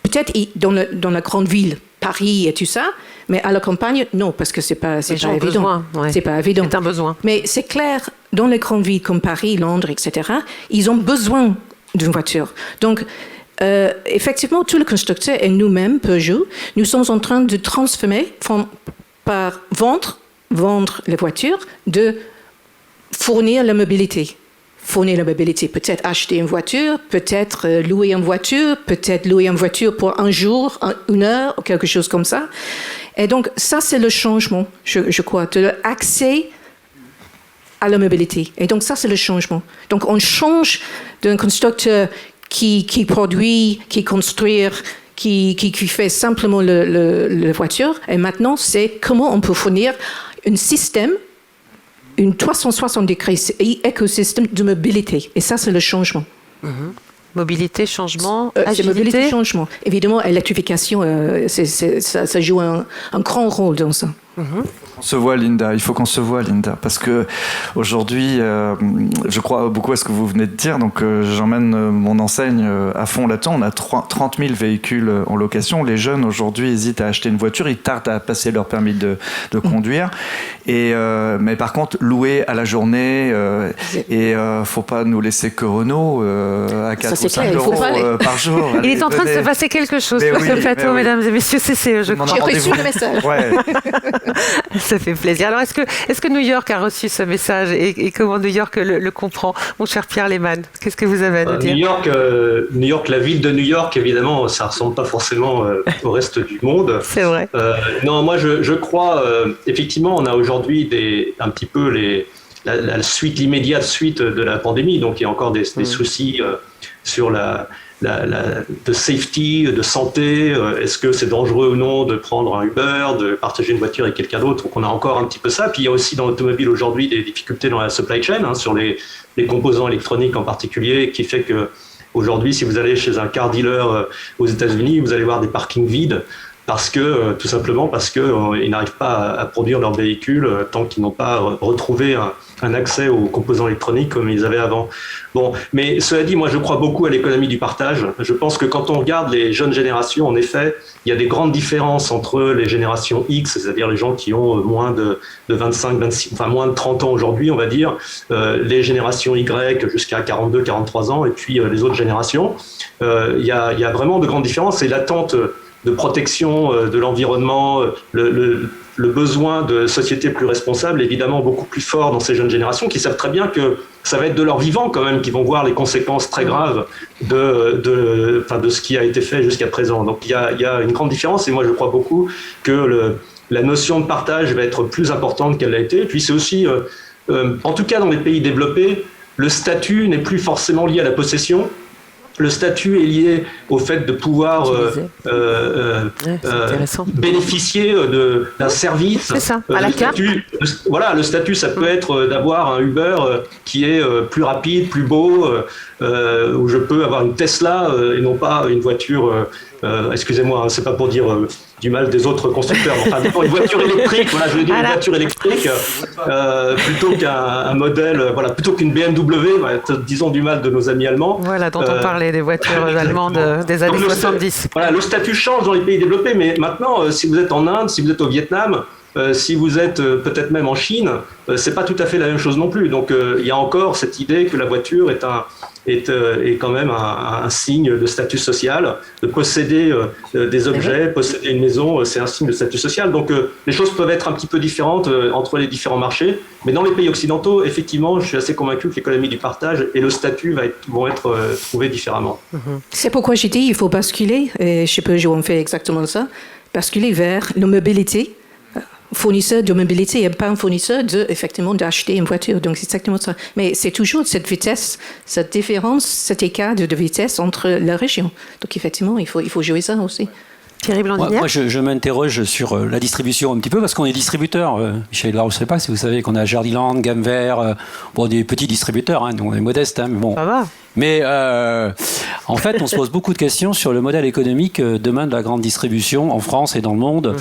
Peut-être dans la grande ville, Paris et tout ça, mais à la campagne, non, parce que c'est pas évident. Besoin, c'est pas évident. C'est un besoin. Mais c'est clair, dans les grandes villes comme Paris, Londres, etc., ils ont besoin d'une voiture. Donc, effectivement, tous les constructeurs et nous-mêmes, Peugeot, nous sommes en train de transformer par vendre les voitures, de fournir la mobilité. Fournir la mobilité, peut-être acheter une voiture, peut-être louer une voiture, peut-être louer une voiture pour un jour, une heure, ou quelque chose comme ça. Et donc, ça, c'est le changement, je crois, de l'accès à la mobilité. Et donc, ça, c'est le changement. Donc, on change d'un constructeur qui produit, qui construit, qui fait simplement la voiture. Et maintenant, c'est comment on peut fournir un système, une 360 degrés écosystème de mobilité. Et ça, c'est le changement. Mobilité, changement, agilité. C'est mobilité, changement. Évidemment, l'électrification, ça joue un grand rôle dans ça. On se voit, Linda. Il faut qu'on se voit, Linda, parce que aujourd'hui, je crois beaucoup à ce que vous venez de dire. Donc, j'emmène mon enseigne à fond là-dedans. On a 30 000 véhicules en location. Les jeunes aujourd'hui hésitent à acheter une voiture. Ils tardent à passer leur permis de conduire. Mais par contre, louer à la journée, faut pas nous laisser que Renault à 4 ou 5 euros par jour. Il est en train de se passer quelque chose sur ce plateau, mesdames et messieurs. Je crois. J'ai reçu le message. Ouais. Ça fait plaisir. Alors, est-ce que New York a reçu ce message et comment New York le comprend, mon cher Pierre Lehmann? Qu'est-ce que vous avez à nous dire? New York, la ville de New York, évidemment, ça ressemble pas forcément au reste du monde. C'est vrai. Non, moi, je crois, effectivement, on a aujourd'hui un petit peu l'immédiate suite de la pandémie. Donc, il y a encore des soucis sur de safety, de santé, est-ce que c'est dangereux ou non de prendre un Uber, de partager une voiture avec quelqu'un d'autre, donc on a encore un petit peu ça. Puis il y a aussi dans l'automobile aujourd'hui des difficultés dans la supply chain, hein, sur les composants électroniques en particulier, qui fait que aujourd'hui, si vous allez chez un car dealer aux États-Unis, vous allez voir des parkings vides, tout simplement parce qu'ils n'arrivent pas à produire leurs véhicules tant qu'ils n'ont pas retrouvé un accès aux composants électroniques comme ils avaient avant. Bon, mais cela dit, moi je crois beaucoup à l'économie du partage. Je pense que quand on regarde les jeunes générations, en effet, il y a des grandes différences entre les générations X, c'est-à-dire les gens qui ont moins de 25, 26, enfin moins de 30 ans aujourd'hui, on va dire, les générations Y jusqu'à 42, 43 ans, et puis les autres générations. Il y a vraiment de grandes différences, et l'attente de protection de l'environnement, le besoin de sociétés plus responsables, évidemment beaucoup plus fort dans ces jeunes générations qui savent très bien que ça va être de leur vivant quand même qui vont voir les conséquences très graves de ce qui a été fait jusqu'à présent. Donc il y a une grande différence et moi je crois beaucoup que la notion de partage va être plus importante qu'elle l'a été. Et puis c'est aussi, en tout cas dans les pays développés, le statut n'est plus forcément lié à la possession. Le statut est lié au fait de pouvoir bénéficier d'un service. C'est ça, à la carte. Le statut, ça peut être d'avoir un Uber qui est plus rapide, plus beau, où je peux avoir une Tesla et non pas une voiture, excusez-moi, hein, c'est pas pour dire du mal des autres constructeurs, mais enfin, une voiture électrique, voilà, je veux dire une voiture électrique, plutôt qu'un modèle, voilà, plutôt qu'une BMW, disons du mal de nos amis allemands. Voilà, dont on parlait des voitures allemandes des années 70. Voilà, le statut change dans les pays développés, mais maintenant, si vous êtes en Inde, si vous êtes au Vietnam, si vous êtes peut-être même en Chine, c'est pas tout à fait la même chose non plus. Donc, il y a encore cette idée que la voiture est quand même un signe de statut social. De posséder des objets, posséder une maison, c'est un signe de statut social. Donc, les choses peuvent être un petit peu différentes entre les différents marchés. Mais dans les pays occidentaux, effectivement, je suis assez convaincu que l'économie du partage et le statut vont être trouvés différemment. C'est pourquoi j'ai dit qu'il faut basculer, et je sais pas, on fait exactement ça, basculer vers la mobilité. Fournisseur de mobilité et pas un fournisseur effectivement d'acheter une voiture. Donc, c'est exactement ça. Mais c'est toujours cette vitesse, cette différence, cet écart de vitesse entre la région. Donc, effectivement, il faut jouer ça aussi. Thierry Blandinière. Moi, je m'interroge sur la distribution un petit peu parce qu'on est distributeur. Michel Edouard, je ne sais pas si vous savez qu'on a Jardiland, Gamme Vert, des petits distributeurs, hein, donc on est modeste. Hein, mais bon. Ça va. Mais en fait, on se pose beaucoup de questions sur le modèle économique demain de la grande distribution en France et dans le monde.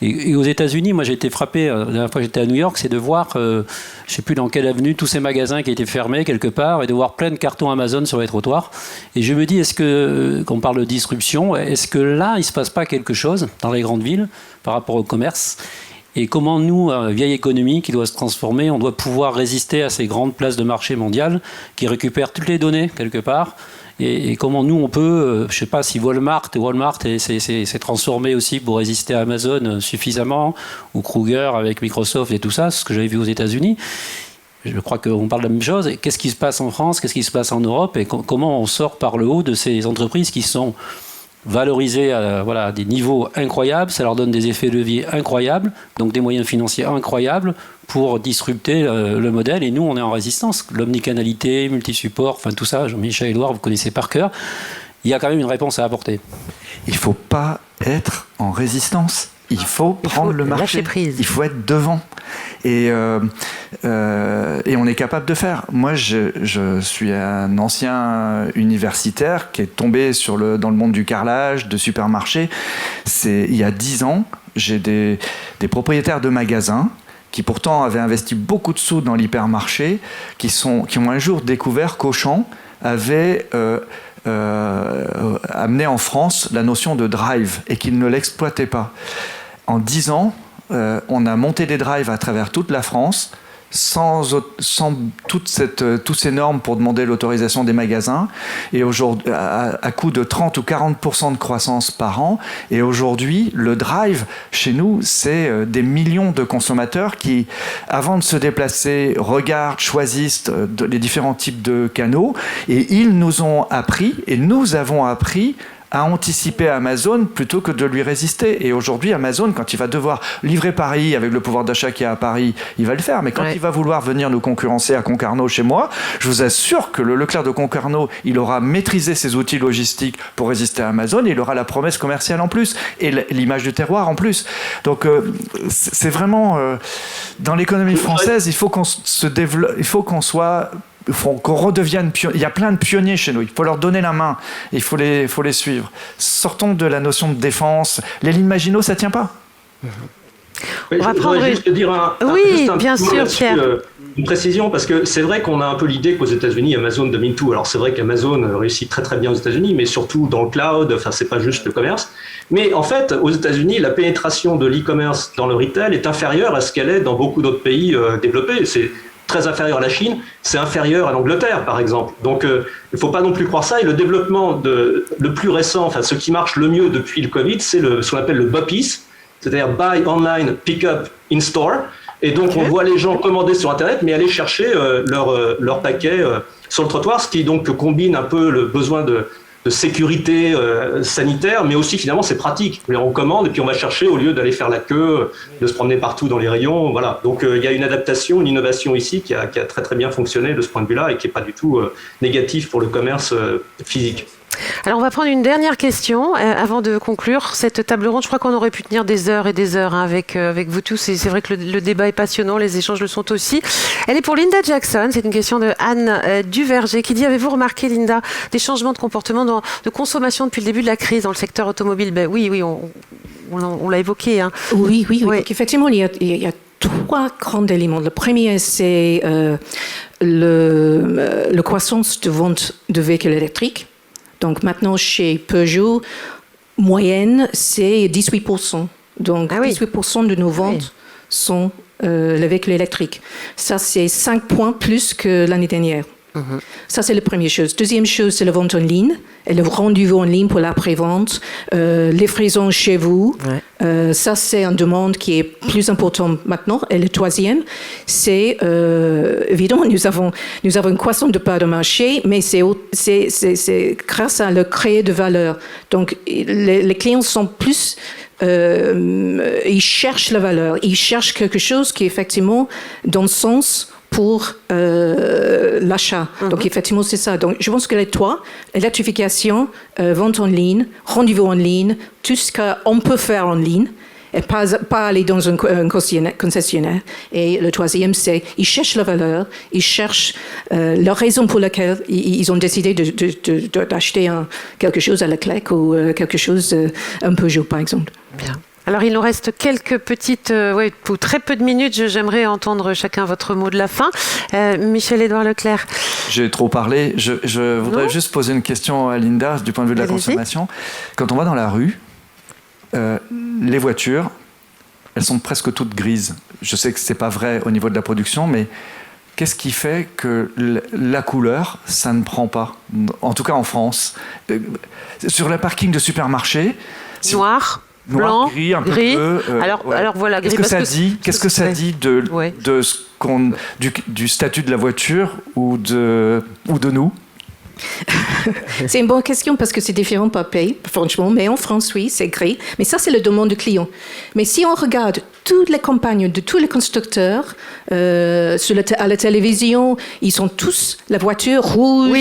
Et aux États-Unis, moi j'ai été frappé, la dernière fois que j'étais à New York, c'est de voir, je ne sais plus dans quelle avenue, tous ces magasins qui étaient fermés quelque part et de voir plein de cartons Amazon sur les trottoirs. Et je me dis, qu'on parle de disruption, est-ce que là, il ne se passe pas quelque chose dans les grandes villes par rapport au commerce ? Et comment nous, vieille économie qui doit se transformer, on doit pouvoir résister à ces grandes places de marché mondiales qui récupèrent toutes les données quelque part. Et comment nous, on peut, je ne sais pas si Walmart s'est transformé aussi pour résister à Amazon suffisamment, ou Kruger avec Microsoft et tout ça, ce que j'avais vu aux États-Unis. Je crois qu'on parle de la même chose. Et qu'est-ce qui se passe en France, qu'est-ce qui se passe en Europe, et comment on sort par le haut de ces entreprises qui sont valorisés à des niveaux incroyables, ça leur donne des effets de levier incroyables, donc des moyens financiers incroyables pour disrupter le modèle. Et nous, on est en résistance. L'omnicanalité, multisupport, enfin tout ça, Jean-Michel Edouard, vous connaissez par cœur. Il y a quand même une réponse à apporter. Il ne faut pas être en résistance. Il faut prendre le marché. Lâcher prise. Il faut être devant. Et on est capable de faire. Moi, je suis un ancien universitaire qui est tombé dans le monde du carrelage, de supermarché. Il y a 10 ans, j'ai des propriétaires de magasins qui pourtant avaient investi beaucoup de sous dans l'hypermarché, qui ont un jour découvert qu'Auchan avait amené en France la notion de drive et qu'ils ne l'exploitaient pas. En 10 ans, on a monté des drives à travers toute la France, sans toutes ces normes pour demander l'autorisation des magasins, et aujourd'hui, à coût de 30 ou 40% de croissance par an. Et aujourd'hui, le drive, chez nous, c'est des millions de consommateurs qui, avant de se déplacer, regardent, choisissent les différents types de canaux, et ils nous ont appris, et nous avons appris à anticiper Amazon plutôt que de lui résister. Et aujourd'hui, Amazon, quand il va devoir livrer Paris avec le pouvoir d'achat qu'il y a à Paris, il va le faire. Mais quand il va vouloir venir nous concurrencer à Concarneau chez moi, je vous assure que le Leclerc de Concarneau, il aura maîtrisé ses outils logistiques pour résister à Amazon, et il aura la promesse commerciale en plus, et l'image du terroir en plus. Donc, c'est vraiment... dans l'économie française, il faut qu'on se développe, il faut qu'on soit... qu'on redevienne pionnier. Il y a plein de pionniers chez nous, il faut leur donner la main, il faut les suivre. Sortons de la notion de défense. Les lignes Maginot, ça ne tient pas. Je voudrais juste dire bien sûr, Pierre. Une précision, parce que c'est vrai qu'on a un peu l'idée qu'aux États-Unis, Amazon domine tout. Alors c'est vrai qu'Amazon réussit très très bien aux États-Unis, mais surtout dans le cloud, enfin c'est pas juste le commerce. Mais en fait, aux États-Unis, la pénétration de l'e-commerce dans le retail est inférieure à ce qu'elle est dans beaucoup d'autres pays développés. C'est très inférieur à la Chine, c'est inférieur à l'Angleterre, par exemple. Donc, il ne faut pas non plus croire ça. Et le développement le plus récent, enfin, ce qui marche le mieux depuis le Covid, c'est ce qu'on appelle le BOPIS, c'est-à-dire Buy Online, Pick Up in Store. Et donc, on voit les gens commander sur Internet, mais aller chercher leur paquet sur le trottoir, ce qui donc combine un peu le besoin de sécurité sanitaire, mais aussi finalement c'est pratique. On commande et puis on va chercher au lieu d'aller faire la queue, de se promener partout dans les rayons. Voilà. Donc il y a une adaptation, une innovation ici qui a très très bien fonctionné de ce point de vue-là et qui n'est pas du tout négatif pour le commerce physique. Alors on va prendre une dernière question avant de conclure cette table ronde. Je crois qu'on aurait pu tenir des heures et des heures avec vous tous. Et c'est vrai que le débat est passionnant, les échanges le sont aussi. Elle est pour Linda Jackson. C'est une question de Anne Duverger qui dit: avez-vous remarqué, Linda, des changements de comportement de consommation depuis le début de la crise dans le secteur automobile? Oui, on l'a évoqué. Hein. Oui. Donc, effectivement, il y a 3 grands éléments. Le premier, c'est la croissance de vente de véhicules électriques. Donc maintenant, chez Peugeot, moyenne, c'est 18%. Donc 18% de nos ventes sont les véhicules électriques. Ça, c'est 5 points plus que l'année dernière. Ça, c'est la première chose. Deuxième chose, c'est la vente en ligne et le rendez-vous en ligne pour la prévente, livraison chez vous. Ça, c'est une demande qui est plus importante maintenant. Et le troisième, c'est évidemment, nous avons une croissance de part de marché, mais c'est grâce à le créer de valeur. Donc, les clients sont plus ils cherchent la valeur, ils cherchent quelque chose qui est effectivement dans le sens pour l'achat. Donc, effectivement, c'est ça. Donc, je pense que les 3, électrification, vente en ligne, rendez-vous en ligne, tout ce qu'on peut faire en ligne, et pas aller dans un concessionnaire. Et le troisième, c'est ils cherchent la valeur, ils cherchent la raison pour laquelle ils ont décidé d'acheter quelque chose à Leclerc ou quelque chose, un Peugeot, par exemple. Bien. Alors, il nous reste quelques petites, pour très peu de minutes, j'aimerais entendre chacun votre mot de la fin. Michel-Édouard Leclerc. J'ai trop parlé. Je voudrais juste poser une question à Linda du point de vue de la consommation. Quand on va dans la rue, les voitures, elles sont presque toutes grises. Je sais que ce n'est pas vrai au niveau de la production, mais qu'est-ce qui fait que la couleur, ça ne prend pas? En tout cas en France. Sur le parking de supermarché... Noir, blanc, gris, un peu gris. bleu. Alors voilà, gris. Qu'est-ce que ça dit du statut de la voiture ou de nous? C'est une bonne question parce que c'est différent par pays, franchement. Mais en France, oui, c'est gris. Mais ça, c'est la demande du client. Mais si on regarde toutes les campagnes de tous les constructeurs à la télévision, ils sont tous la voiture rouge,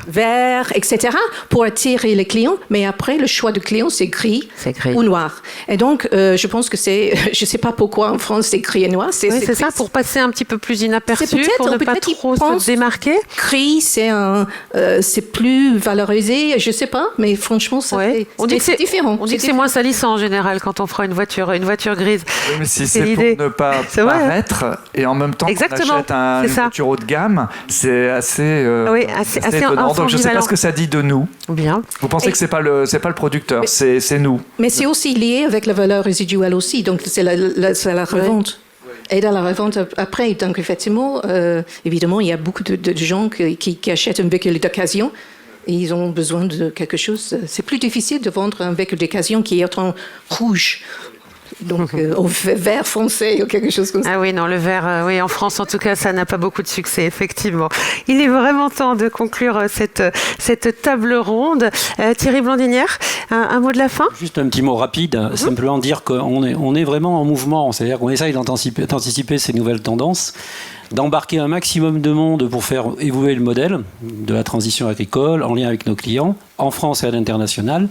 vert, etc. pour attirer les clients. Mais après, le choix du client, c'est gris ou noir. Et donc, je pense que je ne sais pas pourquoi en France, c'est gris et noir. C'est ça, pour passer un petit peu plus inaperçu, pour ne pas trop se démarquer. Gris, c'est plus valorisé, je ne sais pas, mais franchement, c'est différent. On dit que c'est moins salissant en général quand on prend une voiture grise. Oui, mais si c'est pour ne pas paraître, et en même temps qu'on achète une voiture haut de gamme, c'est assez étonnant. Donc je ne sais pas ce que ça dit de nous. Bien. Vous pensez que c'est pas le producteur, c'est nous. Mais c'est aussi lié avec la valeur résiduelle aussi, donc c'est la revente. Et dans la revente après, donc effectivement, évidemment, il y a beaucoup de gens qui achètent un véhicule d'occasion et ils ont besoin de quelque chose. C'est plus difficile de vendre un véhicule d'occasion qui est en rouge. Donc, au vert foncé ou quelque chose comme ça. Ah oui, non, le vert, en France, en tout cas, ça n'a pas beaucoup de succès, effectivement. Il est vraiment temps de conclure cette table ronde. Thierry Blandinière, un mot de la fin? Juste un petit mot rapide, simplement dire qu'on est vraiment en mouvement, c'est-à-dire qu'on essaye d'anticiper ces nouvelles tendances, d'embarquer un maximum de monde pour faire évoluer le modèle de la transition agricole en lien avec nos clients, en France et à l'international,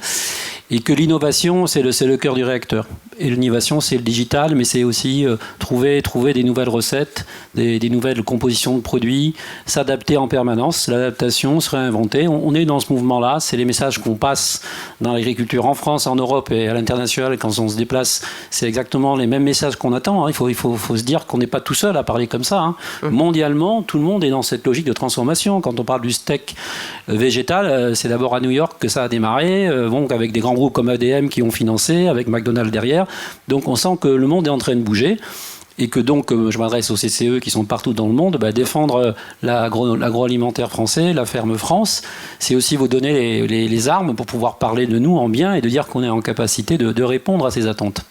et que l'innovation, c'est le cœur du réacteur. Et l'innovation, c'est le digital, mais c'est aussi trouver des nouvelles recettes, des nouvelles compositions de produits, s'adapter en permanence, l'adaptation, se réinventer. On est dans ce mouvement-là, c'est les messages qu'on passe dans l'agriculture en France, en Europe et à l'international. Quand on se déplace, c'est exactement les mêmes messages qu'on attend. Il faut se dire qu'on n'est pas tout seul à parler comme ça. Mondialement, tout le monde est dans cette logique de transformation. Quand on parle du steak végétal, c'est d'abord à New York que ça a démarré, donc avec des grands groupes comme ADM qui ont financé, avec McDonald's derrière. Donc on sent que le monde est en train de bouger. et que donc, je m'adresse aux CCE qui sont partout dans le monde, défendre l'agroalimentaire français, la ferme France, c'est aussi vous donner les armes pour pouvoir parler de nous en bien et de dire qu'on est en capacité de répondre à ces attentes.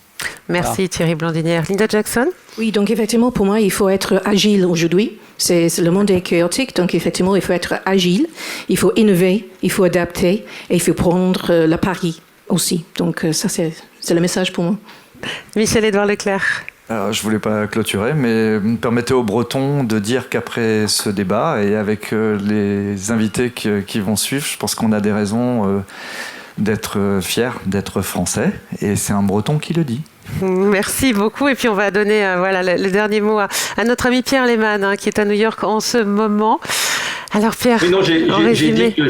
Merci voilà. Thierry Blandinière. Linda Jackson? Oui, donc effectivement, pour moi, il faut être agile aujourd'hui. Le monde est chaotique, donc effectivement, il faut être agile, il faut innover, il faut adapter et il faut prendre le pari aussi. Donc ça, c'est le message pour moi. Michel-Édouard Leclerc. Alors, je ne voulais pas clôturer, mais permettez aux Bretons de dire qu'après ce débat et avec les invités qui vont suivre, je pense qu'on a des raisons d'être fiers, d'être français, et c'est un Breton qui le dit. Merci beaucoup. Et puis on va donner le dernier mot à notre ami Pierre Lehmann, qui est à New York en ce moment. Alors Pierre, oui, non, j'ai dit que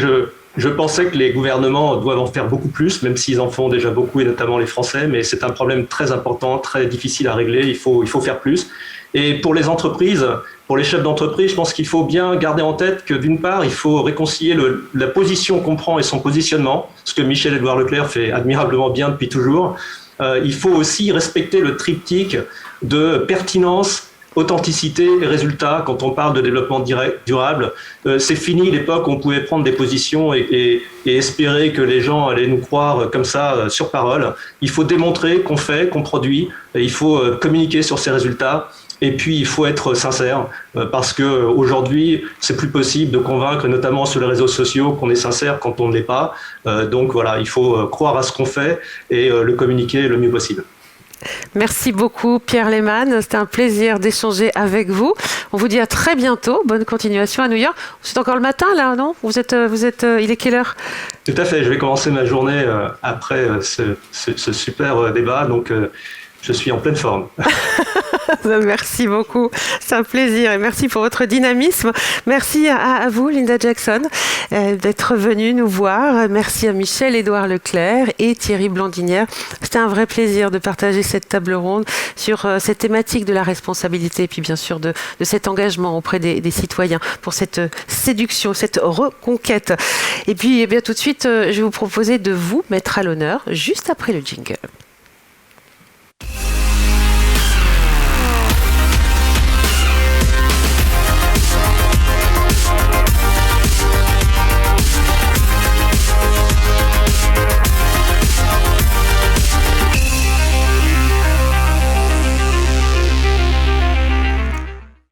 je pensais que les gouvernements doivent en faire beaucoup plus, même s'ils en font déjà beaucoup, et notamment les Français, mais c'est un problème très important, très difficile à régler, il faut faire plus. Et pour les entreprises, pour les chefs d'entreprise, je pense qu'il faut bien garder en tête que d'une part, il faut réconcilier la position qu'on prend et son positionnement, ce que Michel-Édouard Leclerc fait admirablement bien depuis toujours. Il faut aussi respecter le triptyque de pertinence, authenticité et résultat quand on parle de développement durable. C'est fini l'époque où on pouvait prendre des positions et espérer que les gens allaient nous croire comme ça sur parole. Il faut démontrer qu'on fait, qu'on produit, et il faut communiquer sur ces résultats. Et puis, il faut être sincère parce qu'aujourd'hui, c'est plus possible de convaincre, notamment sur les réseaux sociaux, qu'on est sincère quand on ne l'est pas. Donc voilà, il faut croire à ce qu'on fait et le communiquer le mieux possible. Merci beaucoup Pierre Lehmann, c'était un plaisir d'échanger avec vous. On vous dit à très bientôt, bonne continuation à New York. C'est encore le matin là, non ? Vous êtes, il est quelle heure ? Tout à fait, je vais commencer ma journée après ce super débat, donc je suis en pleine forme. Merci beaucoup, c'est un plaisir et merci pour votre dynamisme. Merci à vous Linda Jackson d'être venue nous voir. Merci à Michel-Édouard Leclerc et Thierry Blandinière. C'était un vrai plaisir de partager cette table ronde sur cette thématique de la responsabilité et puis bien sûr de cet engagement auprès des citoyens pour cette séduction, cette reconquête. Et puis tout de suite, je vais vous proposer de vous mettre à l'honneur juste après le jingle.